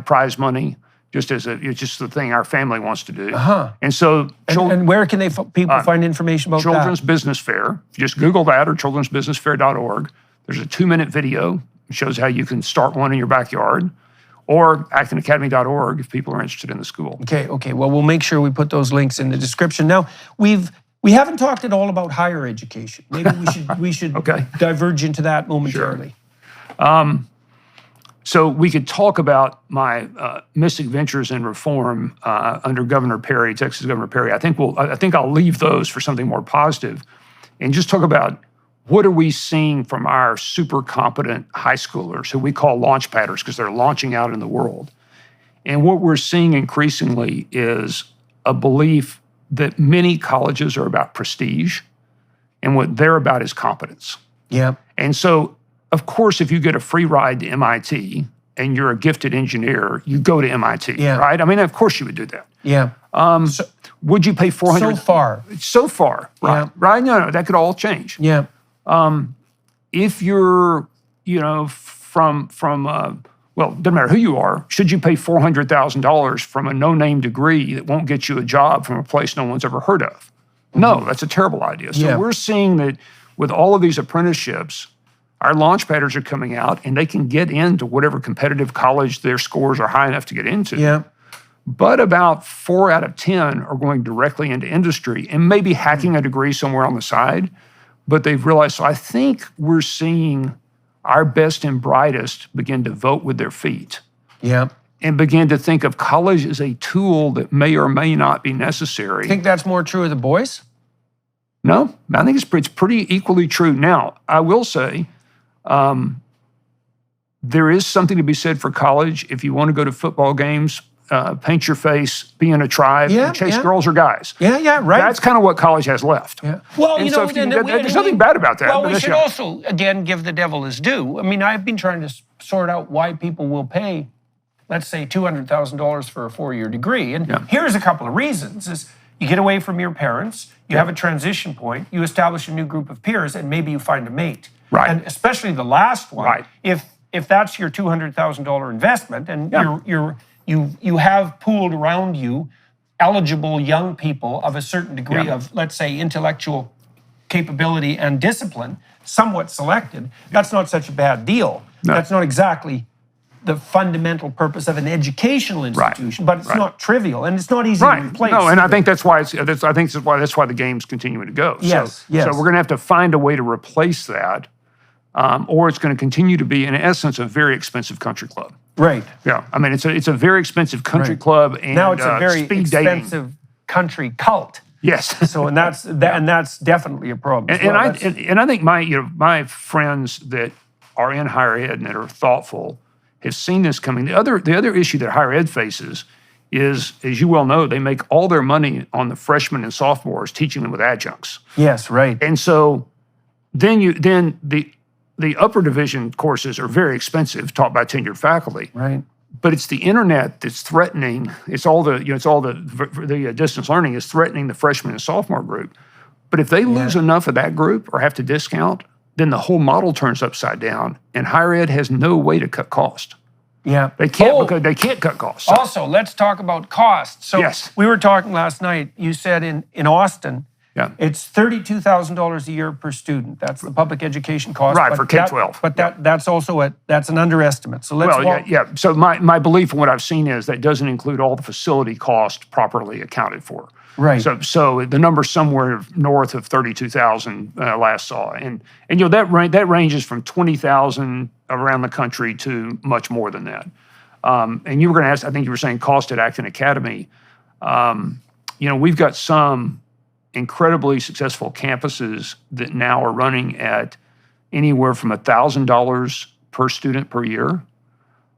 prize money. It's just the thing our family wants to do. And so, and where can people find information about Children's that? Business Fair. If you just Google that or childrensbusinessfair.org. There's a 2-minute video. It shows how you can start one in your backyard, or actonacademy.org if people are interested in the school. Okay. Well, we'll make sure we put those links in the description. Now, we haven't talked at all about higher education. Maybe we should diverge into that momentarily. So we could talk about my mystic ventures in reform under Governor Perry, Texas Governor Perry. I think I'll leave those for something more positive, and just talk about what are we seeing from our super competent high schoolers, who we call launch padders because they're launching out in the world. And what we're seeing increasingly is a belief that many colleges are about prestige, and what they're about is competence. Yeah. And so, of course, if you get a free ride to MIT and you're a gifted engineer, you go to MIT, right? I mean, of course you would do that. Yeah. Would you pay $400? So far, right? Yeah. Right? No, that could all change. Yeah. If you're, from well, doesn't matter who you are, should you pay $400,000 from a no-name degree that won't get you a job from a place no one's ever heard of? No, that's a terrible idea. So we're seeing that with all of these apprenticeships, our launch padders are coming out and they can get into whatever competitive college their scores are high enough to get into. Yeah. But about 4 out of 10 are going directly into industry and maybe hacking a degree somewhere on the side. But they've realized, so I think we're seeing our best and brightest begin to vote with their feet. Yeah. And begin to think of college as a tool that may or may not be necessary. Think that's more true of the boys? No, I think it's pretty equally true. Now, I will say, there is something to be said for college. If you want to go to football games, paint your face, be in a tribe, and chase girls or guys. Yeah, right. That's kind of what college has left. Yeah. Well, and so there's nothing bad about that. Well, but we should also, again, give the devil his due. I mean, I've been trying to sort out why people will pay, let's say, $200,000 for a 4-year degree. And here's a couple of reasons. Is you get away from your parents, you have a transition point, you establish a new group of peers, and maybe you find a mate. Right. And especially the last one, right. if that's your $200,000 investment, and you have pooled around you eligible young people of a certain degree of, let's say, intellectual capability and discipline, somewhat selected, that's not such a bad deal. No. That's not exactly the fundamental purpose of an educational institution, but it's not trivial and it's not easy to replace. No, and I think that's why that's why the game's continuing to go. Yes, so we're going to have to find a way to replace that, or it's going to continue to be, in essence, a very expensive country club. Right. Yeah. I mean, it's a very expensive country club, and now it's a very expensive dating. Country cult. Yes. So and that's definitely a problem. And I think my friends that are in higher ed and that are thoughtful have seen this coming. The other issue that higher ed faces is, as you well know, they make all their money on the freshmen and sophomores teaching them with adjuncts. Yes, right. And so then the upper division courses are very expensive, taught by tenured faculty. Right. But it's the internet that's threatening. It's all the distance learning is threatening the freshman and sophomore group. But if they lose enough of that group or have to discount, then the whole model turns upside down, and higher ed has no way to cut cost. Yeah. They can't because they can't cut costs. So. Also, let's talk about cost. So we were talking last night, you said in Austin, it's $32,000 a year per student. That's the public education cost. Right, for K-12. But that's also that's an underestimate. So let's So my belief and what I've seen is that doesn't include all the facility cost properly accounted for. Right. So the number's somewhere north of 32,000 last saw, and that ranges from 20,000 around the country to much more than that. And you were going to ask, I think you were saying cost at Acton Academy. We've got some incredibly successful campuses that now are running at anywhere from $1,000 per student per year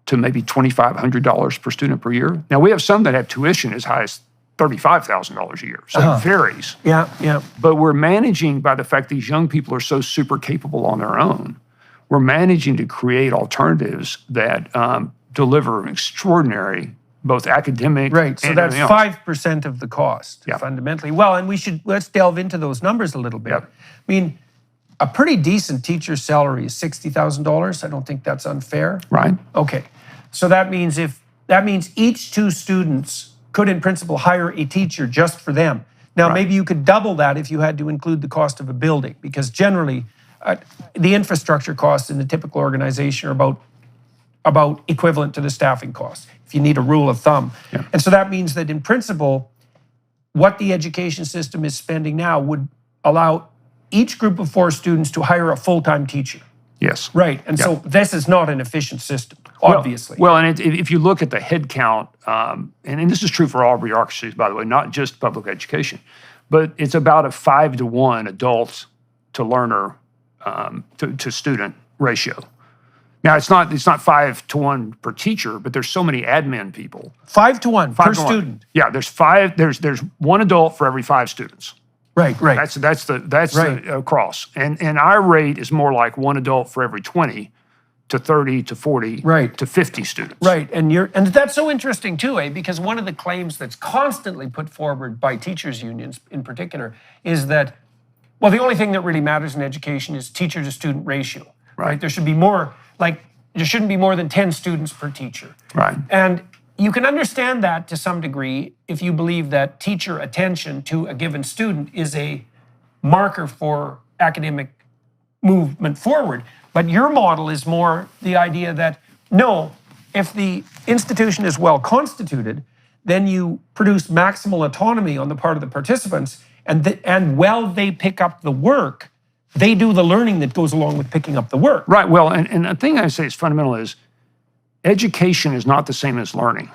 to maybe $2,500 per student per year. Now we have some that have tuition as high as $35,000 a year. So it varies. Yeah, yeah. But we're managing, by the fact these young people are so super capable on their own, we're managing to create alternatives that deliver extraordinary, both academic Right, so and that's everything else. 5% of the cost, Yeah. fundamentally. Well, and let's delve into those numbers a little bit. Yep. I mean, a pretty decent teacher's salary is $60,000. I don't think that's unfair. Right? Okay, so that means each two students could, in principle, hire a teacher just for them. Now, maybe you could double that if you had to include the cost of a building, because generally, the infrastructure costs in the typical organization are about equivalent to the staffing costs, if you need a rule of thumb. Yeah. And so that means that, in principle, what the education system is spending now would allow each group of 4 students to hire a full-time teacher. Yes. Right, and so this is not an efficient system, obviously. Well, and if you look at the head count, and this is true for all bureaucracies, by the way, not just public education, but it's about a 5-to-1 adult to learner to student ratio. Now, it's not 5-to-1 per teacher, but there's so many admin people. 5-to-1 per 5-to-1. student. Yeah, there's 1 adult for every 5 students. Right. That's the across. And our rate is more like 1 adult for every 20 to 30 to 40 to 50 students. Right, and that's so interesting too, because one of the claims that's constantly put forward by teachers' unions in particular is that, well, the only thing that really matters in education is teacher to student ratio. Right? There should be more, there shouldn't be more than 10 students per teacher. Right. And you can understand that to some degree if you believe that teacher attention to a given student is a marker for academic movement forward. But your model is more the idea that, no, if the institution is well constituted, then you produce maximal autonomy on the part of the participants, and while they pick up the work, they do the learning that goes along with picking up the work. Right, well, and the thing I say is fundamental is education is not the same as learning.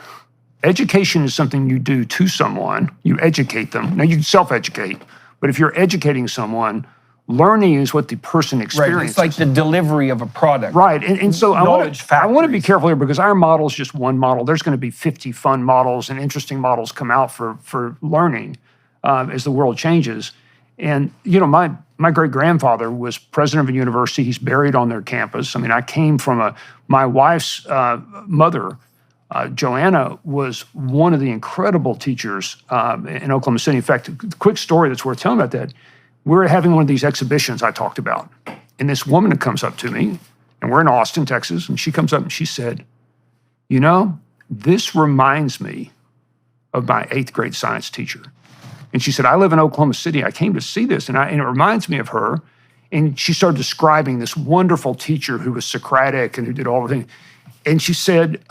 Education is something you do to someone, you educate them. Now, you self-educate, but if you're educating someone, learning is what the person experiences. Right, it's like the delivery of a product. Right, and so I want to factories. be careful here because our model is just one model. There's going to be 50 fun models and interesting models come out for learning as the world changes. And, you know, my great-grandfather was president of a university. He's buried on their campus. I mean, I came from my wife's mother, Joanna, was one of the incredible teachers in Oklahoma City. In fact, a quick story that's worth telling about that. We were having one of these exhibitions I talked about, and this woman comes up to me, and we're in Austin, Texas, and she comes up and she said, you know, this reminds me of my 8th grade science teacher. And she said, I live in Oklahoma City. I came to see this, and it reminds me of her. And she started describing this wonderful teacher who was Socratic and who did all the things. And she said,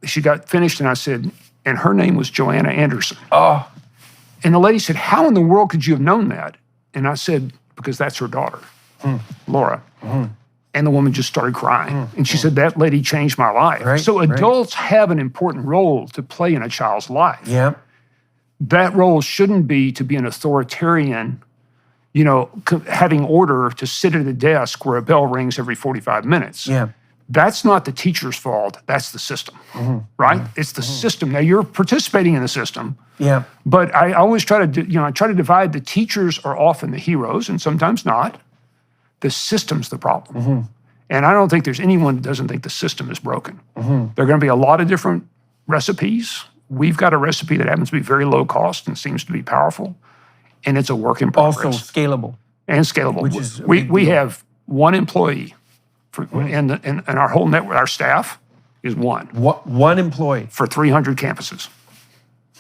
she got finished, and I said, and her name was Joanna Anderson. Oh. And the lady said, how in the world could you have known that? And I said, because that's her daughter, Laura. And the woman just started crying. And she said, that lady changed my life. Right, so adults have an important role to play in a child's life. Yeah. That role shouldn't be to be an authoritarian, you know, having order to sit at a desk where a bell rings every 45 minutes. Yeah. That's not the teacher's fault. That's the system, right? It's the system. Now, you're participating in the system. Yeah. But I always try to, I try to divide. The teachers are often the heroes, and sometimes not. The system's the problem. And I don't think there's anyone that doesn't think the system is broken. There are going to be a lot of different recipes. We've got a recipe that happens to be very low cost and seems to be powerful, and it's a work in progress. Also scalable. And scalable. Which is a we big deal. have 1 employee, and our whole network, our staff is 1. One employee. For 300 campuses.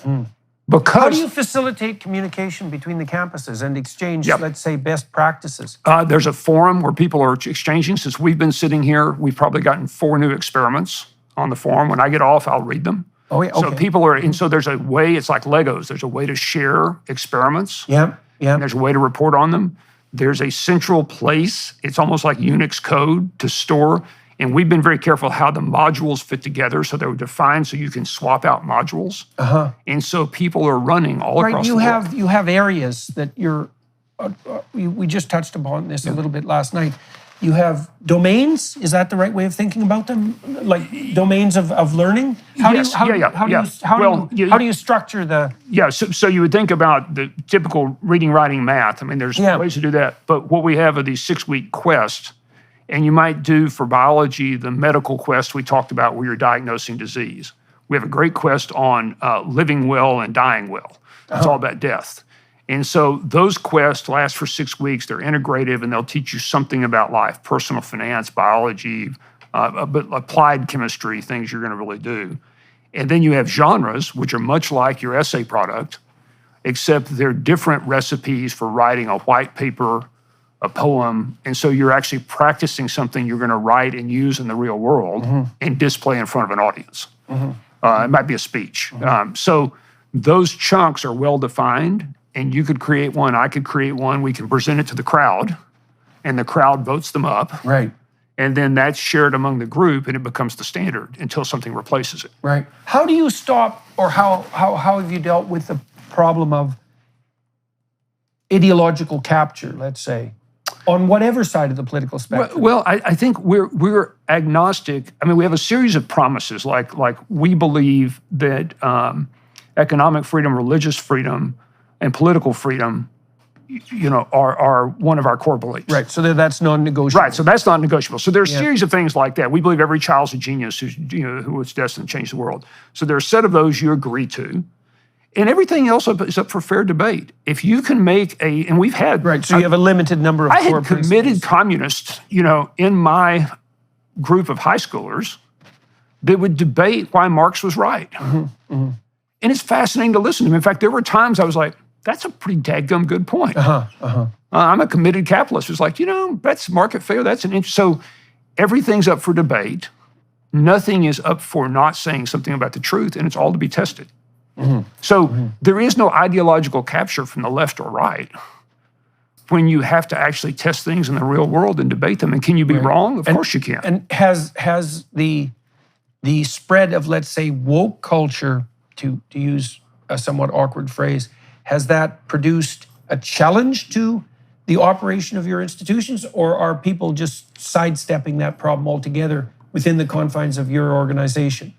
How Because do you facilitate communication between the campuses and exchange, Yep. let's say, best practices? there's a forum where people are exchanging. Since we've been sitting here, we've probably gotten 4 new experiments on the forum. When I get off, I'll read them. Oh, yeah, So okay. people are, and so there's a way, it's like Legos. There's a way to share experiments. Yeah, yeah. And there's a way to report on them. There's a central place. It's almost like Unix code to store. And we've been very careful how the modules fit together so they're defined so you can swap out modules. And so people are running all across the world. You have areas that you're. We just touched upon this a little bit last night. You have domains. Is that the right way of thinking about them? Like domains of learning? How Yes, do you, yeah. how do you structure the... Yeah, so you would think about the typical reading, writing, math. I mean, there's ways to do that. But what we have are these 6-week quests. And you might do for biology the medical quest we talked about where you're diagnosing disease. We have a great quest on living well and dying well. It's all about death. And so those quests last for 6 weeks. They're integrative, and they'll teach you something about life, personal finance, biology, but applied chemistry, things you're going to really do. And then you have genres, which are much like your essay product, except they're different recipes for writing a white paper, a poem. And so you're actually practicing something you're going to write and use in the real world and display in front of an audience. It might be a speech. So those chunks are well-defined, and you could create one, I could create one, we can present it to the crowd, and the crowd votes them up. Right. And then that's shared among the group, and it becomes the standard until something replaces it. Right. How do you stop, or how have you dealt with the problem of ideological capture, let's say, on whatever side of the political spectrum? Well, I think we're agnostic. I mean, we have a series of promises, like we believe that economic freedom, religious freedom, and political freedom, are one of our core beliefs. Right, so that's non-negotiable. Right, so that's not negotiable. So there are a series of things like that. We believe every child's a genius who is destined to change the world. So there are a set of those you agree to. And everything else is up for fair debate. If you can make and we've had... Right, so you have a limited number of core principles. I had committed communists, in my group of high schoolers that would debate why Marx was right. And it's fascinating to listen to them. In fact, there were times I was like, that's a pretty dadgum good point. I'm a committed capitalist. It's like, that's market failure. That's an interest. So everything's up for debate. Nothing is up for not saying something about the truth, and it's all to be tested. So there is no ideological capture from the left or right when you have to actually test things in the real world and debate them. And can you be wrong? Of course you can. And has the spread of, let's say, woke culture, to use a somewhat awkward phrase, has that produced a challenge to the operation of your institutions, or are people just sidestepping that problem altogether within the confines of your organization?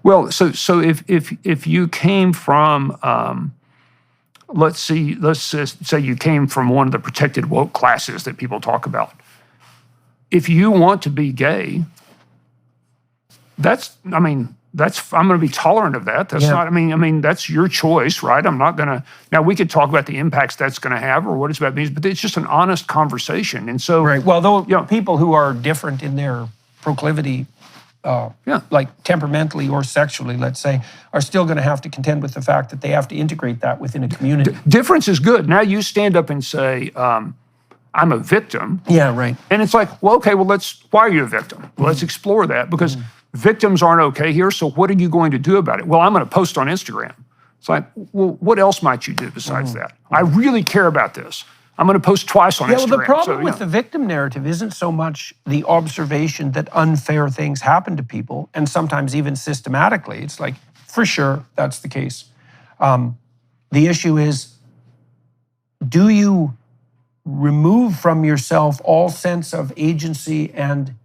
Well, so if you came from, let's say you came from one of the protected woke classes that people talk about. If you want to be gay, I'm going to be tolerant of that. That's not, I mean, that's your choice, right? I'm not going to, now we could talk about the impacts that's going to have or what it's about means, but it's just an honest conversation. And so, right. Well, though, people who are different in their proclivity, like temperamentally or sexually, let's say, are still going to have to contend with the fact that they have to integrate that within a community. Difference is good. Now you stand up and say, I'm a victim. Yeah, right. And it's like, well, okay, why are you a victim? Well, let's explore that, because victims aren't okay here, so what are you going to do about it? Well, I'm going to post on Instagram. It's like, well, what else might you do besides that? I really care about this. I'm going to post twice on Instagram. Well, the problem with the victim narrative isn't so much the observation that unfair things happen to people, and sometimes even systematically. It's like, for sure, that's the case. The issue is, do you remove from yourself all sense of agency and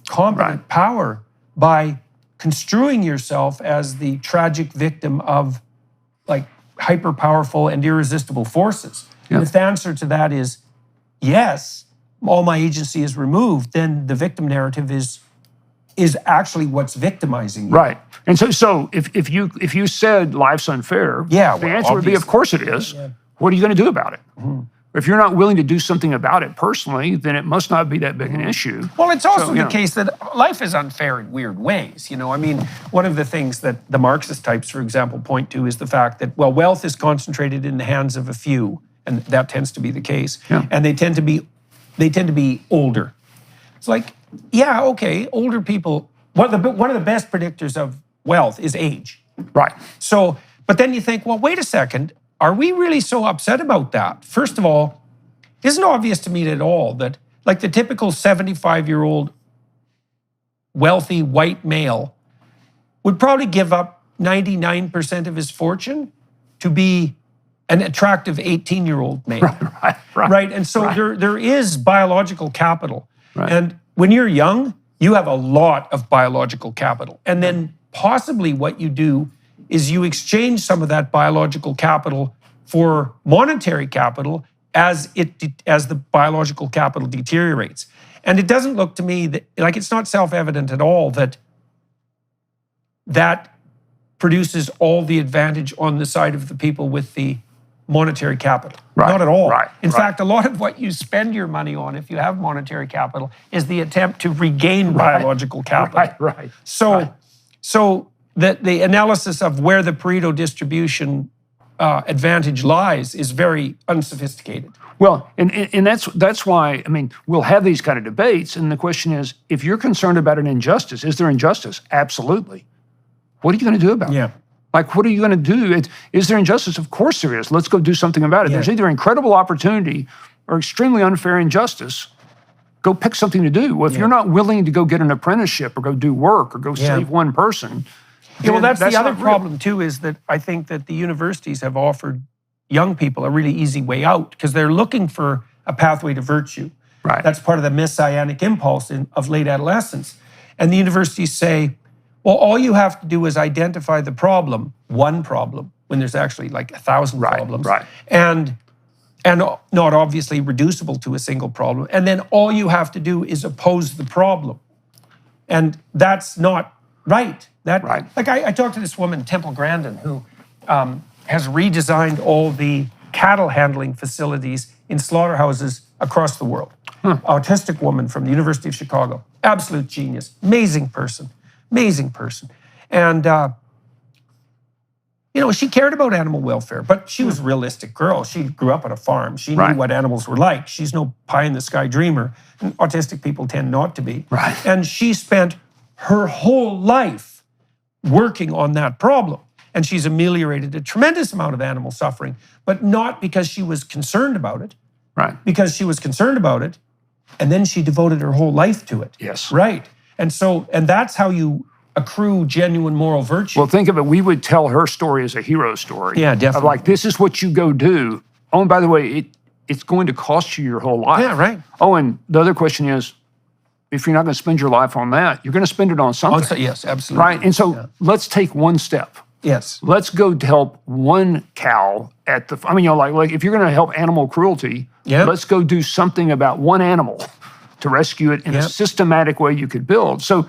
competent power by construing yourself as the tragic victim of hyper-powerful and irresistible forces? And if the answer to that is yes, all my agency is removed, then the victim narrative is actually what's victimizing you. Right. And so if you said life's unfair, the answer would be, of course it is. What are you going to do about it? If you're not willing to do something about it personally, then it must not be that big an issue. Well, it's also the case that life is unfair in weird ways. One of the things that the Marxist types, for example, point to is the fact that, wealth is concentrated in the hands of a few, and that tends to be the case. And they tend to be older. It's like, older people. One of the best predictors of wealth is age. Right. So, but then you think, well, wait a second. Are we really so upset about that? First of all, it isn't obvious to me at all that, the typical 75-year-old wealthy white male would probably give up 99% of his fortune to be an attractive 18-year-old male. Right? And so there is biological capital. Right. And when you're young, you have a lot of biological capital. And then possibly what you do is you exchange some of that biological capital for monetary capital as the biological capital deteriorates. And it doesn't look to me that, like, it's not self-evident at all that produces all the advantage on the side of the people with the monetary capital. Right, Not at all. right, In right. fact, a lot of what you spend your money on, if you have monetary capital, is the attempt to regain biological capital. Right. So the analysis of where the Pareto distribution advantage lies is very unsophisticated. Well, and that's why, I mean, we'll have these kind of debates, and the question is, if you're concerned about an injustice, is there injustice? Absolutely. What are you going to do about it? Like, what are you going to do? Is there injustice? Of course there is. Let's go do something about it. Yeah. There's either incredible opportunity or extremely unfair injustice. Go pick something to do. Well, if you're not willing to go get an apprenticeship or go do work or go save one person, Yeah, well, then that's the other not real. problem too, is that I think that the universities have offered young people a really easy way out because they're looking for a pathway to virtue. Right. That's part of the messianic impulse of late adolescence. And the universities say, well, all you have to do is identify the problem, one problem, when there's actually like 1,000 problems. Right. And not obviously reducible to a single problem. And then all you have to do is oppose the problem. And that's not right. Right. Like I talked to this woman, Temple Grandin, who has redesigned all the cattle handling facilities in slaughterhouses across the world. Autistic woman from the University of Chicago. Absolute genius. Amazing person. And, she cared about animal welfare, but she was a realistic girl. She grew up on a farm. She knew what animals were like. She's no pie-in-the-sky dreamer. And autistic people tend not to be. Right. And she spent her whole life working on that problem. And she's ameliorated a tremendous amount of animal suffering, but not because she was concerned about it. Right. Because she was concerned about it, and then she devoted her whole life to it. Yes. Right. And that's how you accrue genuine moral virtue. Well, think of it. We would tell her story as a hero story. Yeah, definitely. Of like, this is what you go do. Oh, and by the way, it's going to cost you your whole life. Yeah, right. Oh, and the other question is, if you're not going to spend your life on that, you're going to spend it on something. Yes, absolutely. Right? And so let's take one step. Yes. Let's go to help one cow at the, like if you're going to help animal cruelty, let's go do something about one animal to rescue it in a systematic way you could build. So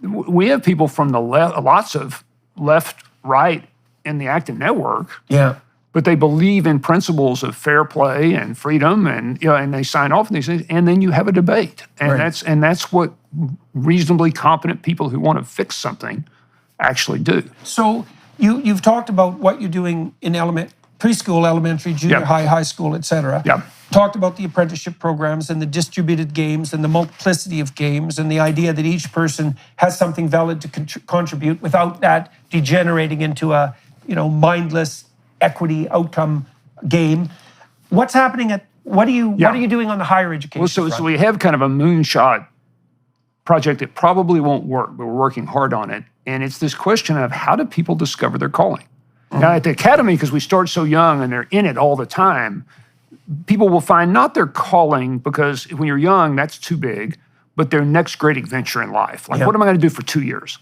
we have people from the lots of left, right in the active network. Yeah. But they believe in principles of fair play and freedom, and and they sign off on these things, and then you have a debate, and that's what reasonably competent people who want to fix something actually do. So you've talked about what you're doing in preschool, elementary, junior high, high school, etc. Yeah. Talked about the apprenticeship programs and the distributed games and the multiplicity of games and the idea that each person has something valid to contribute without that degenerating into a mindless equity outcome game. What's happening what are you doing on the higher education Well, so front? we have kind of a moonshot project that probably won't work, but we're working hard on it. And it's this question of, how do people discover their calling? Now, at the academy, because we start so young and they're in it all the time, people will find not their calling, because when you're young, that's too big, but their next great adventure in life. Like, what am I going to do for 2 years?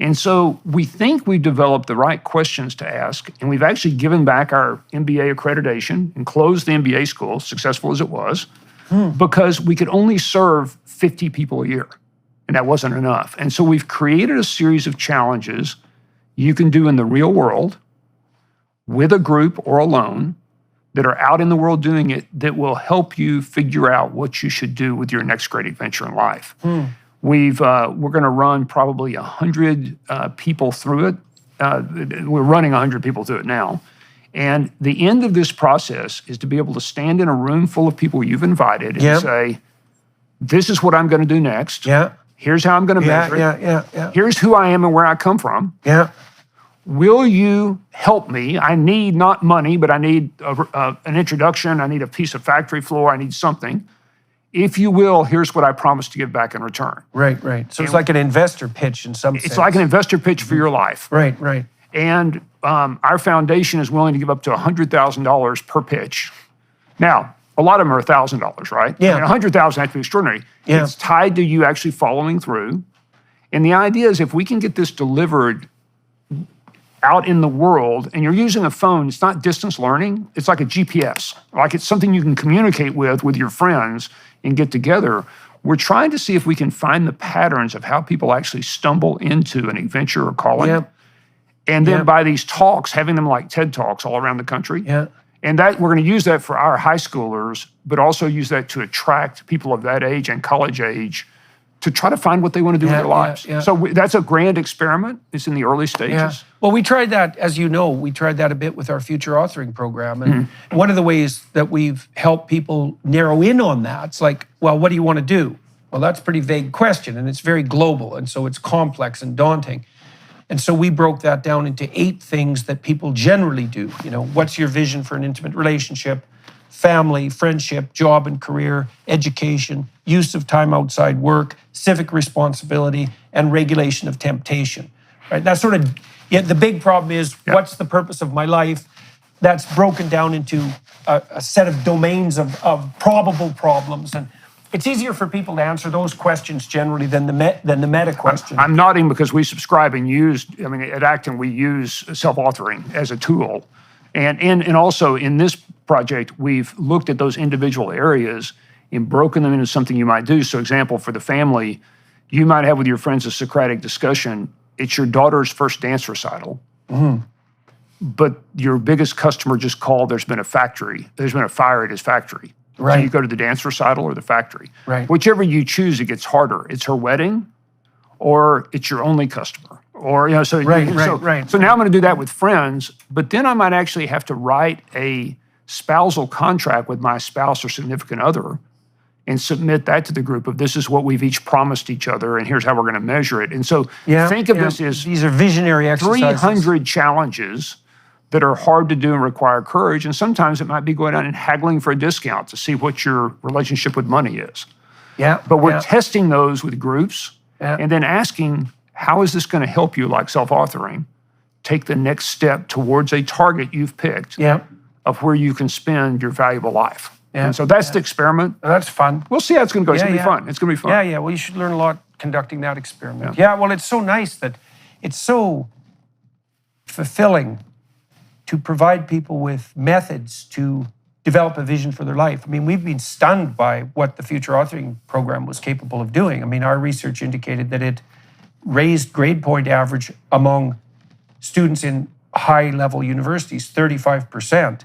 And so we think we've developed the right questions to ask, and we've actually given back our MBA accreditation and closed the MBA school, successful as it was, because we could only serve 50 people a year, and that wasn't enough. And so we've created a series of challenges you can do in the real world with a group or alone that are out in the world doing it, that will help you figure out what you should do with your next great adventure in life. We're going to run probably 100 people through it. We're running 100 people through it now. And the end of this process is to be able to stand in a room full of people you've invited and say, this is what I'm going to do next. Here's how I'm going to measure it. Here's who I am and where I come from. Will you help me? I need not money, but I need an introduction. I need a piece of factory floor. I need something. If you will, here's what I promise to give back in return. Right. So it's like an investor pitch in some sense. It's like an investor pitch for your life. Right. And our foundation is willing to give up to $100,000 per pitch. Now, a lot of them are $1,000, right? Yeah. I mean, 100,000 has to be extraordinary. Yeah. It's tied to you actually following through. And the idea is if we can get this delivered out in the world, and you're using a phone, it's not distance learning, it's like a GPS. Like it's something you can communicate with your friends and get together. We're trying to see if we can find the patterns of how people actually stumble into an adventure or calling. Yeah. And then Yeah. by these talks, having them like TED Talks all around the country. Yeah. And that we're going to use that for our high schoolers, but also use that to attract people of that age and college age to try to find what they want to do with Yeah, their lives. yeah, yeah. So that's a grand experiment. It's in the early stages. Yeah. Well, we tried that, as you know, we tried that a bit with our future authoring program. And one of the ways that we've helped people narrow in on that, it's like, well, what do you want to do? Well, that's a pretty vague question, and it's very global, and so it's complex and daunting. And so we broke that down into 8 things that people generally do. You know, what's your vision for an intimate relationship? Family, friendship, job and career, education, use of time outside work, civic responsibility, and regulation of temptation. Right? That's sort of, the big problem is, what's the purpose of my life? That's broken down into a set of domains of probable problems. And it's easier for people to answer those questions generally than the meta question. I'm nodding because we subscribe and at Acton, we use self-authoring as a tool. And also in this project, we've looked at those individual areas and broken them into something you might do. So example, for the family, you might have with your friends a Socratic discussion. It's your daughter's first dance recital. But your biggest customer just called, there's been a fire at his factory. Right. So you go to the dance recital or the factory. Right. Whichever you choose, it gets harder. It's her wedding, or it's your only customer. Or, so Right. So now I'm going to do that with friends, but then I might actually have to write a spousal contract with my spouse or significant other and submit that to the group of this is what we've each promised each other, and here's how we're going to measure it. And so think of this as these are visionary exercises. 300 challenges that are hard to do and require courage. And sometimes it might be going out and haggling for a discount to see what your relationship with money is. Yeah. But we're testing those with groups and then asking, how is this going to help you, like self-authoring, take the next step towards a target you've picked of where you can spend your valuable life. And so that's the experiment. That's fun. We'll see how it's going to go. It's going to be fun. It's going to be fun. Yeah. Well, you should learn a lot conducting that experiment. Yeah. Well, it's so nice that it's so fulfilling to provide people with methods to develop a vision for their life. I mean, we've been stunned by what the Future Authoring Program was capable of doing. I mean, our research indicated that it raised grade point average among students in high-level universities 35%.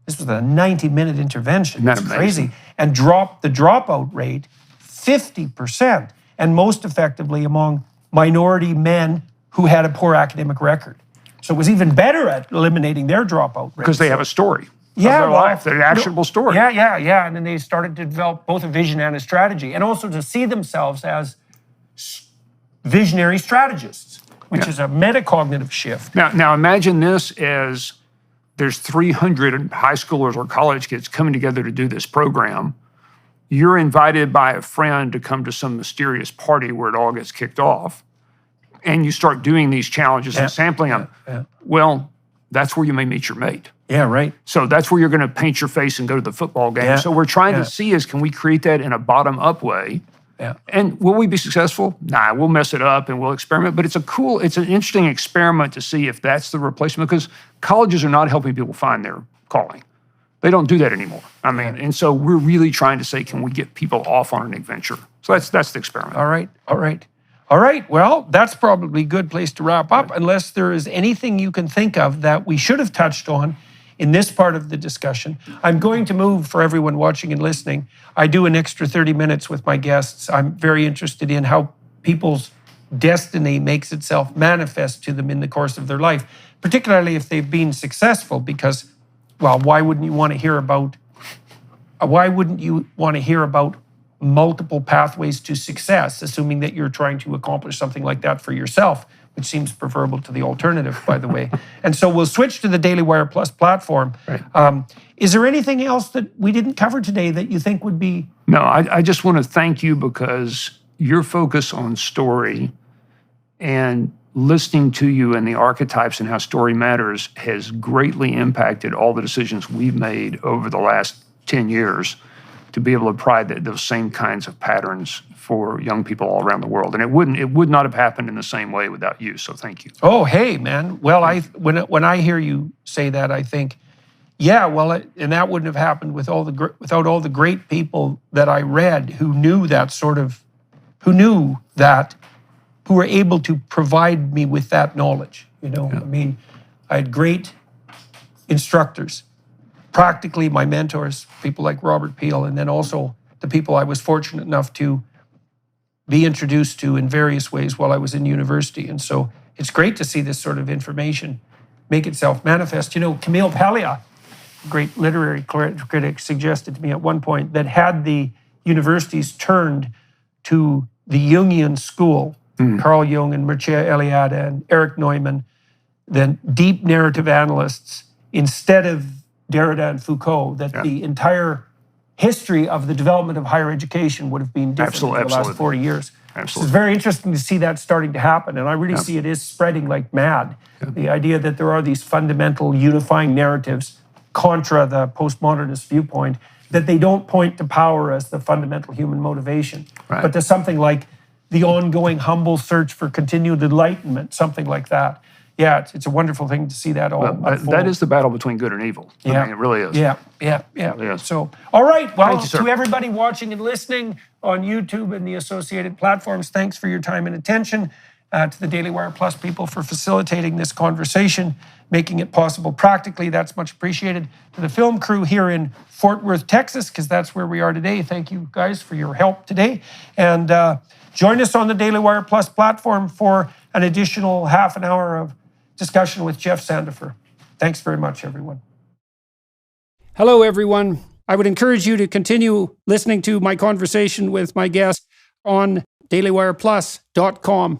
This was a 90-minute intervention. That's crazy. And dropped the dropout rate 50%, and most effectively among minority men who had a poor academic record. So it was even better at eliminating their dropout rate. Because they have a story of their life, an actionable story. Yeah. And then they started to develop both a vision and a strategy, and also to see themselves as visionary strategists, which is a metacognitive shift. Now imagine this as there's 300 high schoolers or college kids coming together to do this program. You're invited by a friend to come to some mysterious party where it all gets kicked off. And you start doing these challenges and sampling them. Well, that's where you may meet your mate. Yeah, right. So that's where you're going to paint your face and go to the football game. So we're trying to see can we create that in a bottom-up way? Yeah. And will we be successful? Nah, we'll mess it up and we'll experiment. But it's an interesting experiment to see if that's the replacement, because colleges are not helping people find their calling. They don't do that anymore. And so we're really trying to say, can we get people off on an adventure? So that's the experiment. All right. Well, that's probably a good place to wrap up, unless there is anything you can think of that we should have touched on in this part of the discussion. I'm going to move, for everyone watching and listening, I do an extra 30 minutes with my guests. I'm very interested in how people's destiny makes itself manifest to them in the course of their life, particularly if they've been successful, because, well, why wouldn't you want to hear about multiple pathways to success, assuming that you're trying to accomplish something like that for yourself, which seems preferable to the alternative, by the way. And so we'll switch to the Daily Wire Plus platform. Right. Is there anything else that we didn't cover today that you think would be? No, I just want to thank you, because your focus on story and listening to you and the archetypes and how story matters has greatly impacted all the decisions we've made over the last 10 years to be able to apply those same kinds of patterns for young people all around the world. And it would not have happened in the same way without you. So thank you. Oh, hey, man. Well, when I hear you say that, I think, yeah, well, and that wouldn't have happened without all the great people that I read who knew who were able to provide me with that knowledge. You know, I mean, I had great instructors, practically my mentors, people like Robert Peel, and then also the people I was fortunate enough to be introduced to in various ways while I was in university. And so it's great to see this sort of information make itself manifest. You know, Camille Paglia, great literary critic, suggested to me at one point that had the universities turned to the Jungian school, Carl Jung and Mircea Eliade and Eric Neumann, then deep narrative analysts, instead of Derrida and Foucault, that the entire history of the development of higher education would have been different in the last 40 years. Absolutely. It's very interesting to see that starting to happen, and I really see it is spreading like mad. The idea that there are these fundamental unifying narratives contra the postmodernist viewpoint, that they don't point to power as the fundamental human motivation, but to something like the ongoing humble search for continued enlightenment, something like that. Yeah, it's a wonderful thing to see that all unfold. That is the battle between good and evil. I mean, it really is. Yeah. It really is. So, all right. Well, Thank you, sir. to everybody watching and listening on YouTube and the associated platforms, thanks for your time and attention. To the Daily Wire Plus people for facilitating this conversation, making it possible practically. That's much appreciated. To the film crew here in Fort Worth, Texas, because that's where we are today. Thank you guys for your help today. And join us on the Daily Wire Plus platform for an additional half an hour of discussion with Jeff Sandifer. Thanks very much, everyone. Hello, everyone. I would encourage you to continue listening to my conversation with my guest on dailywireplus.com.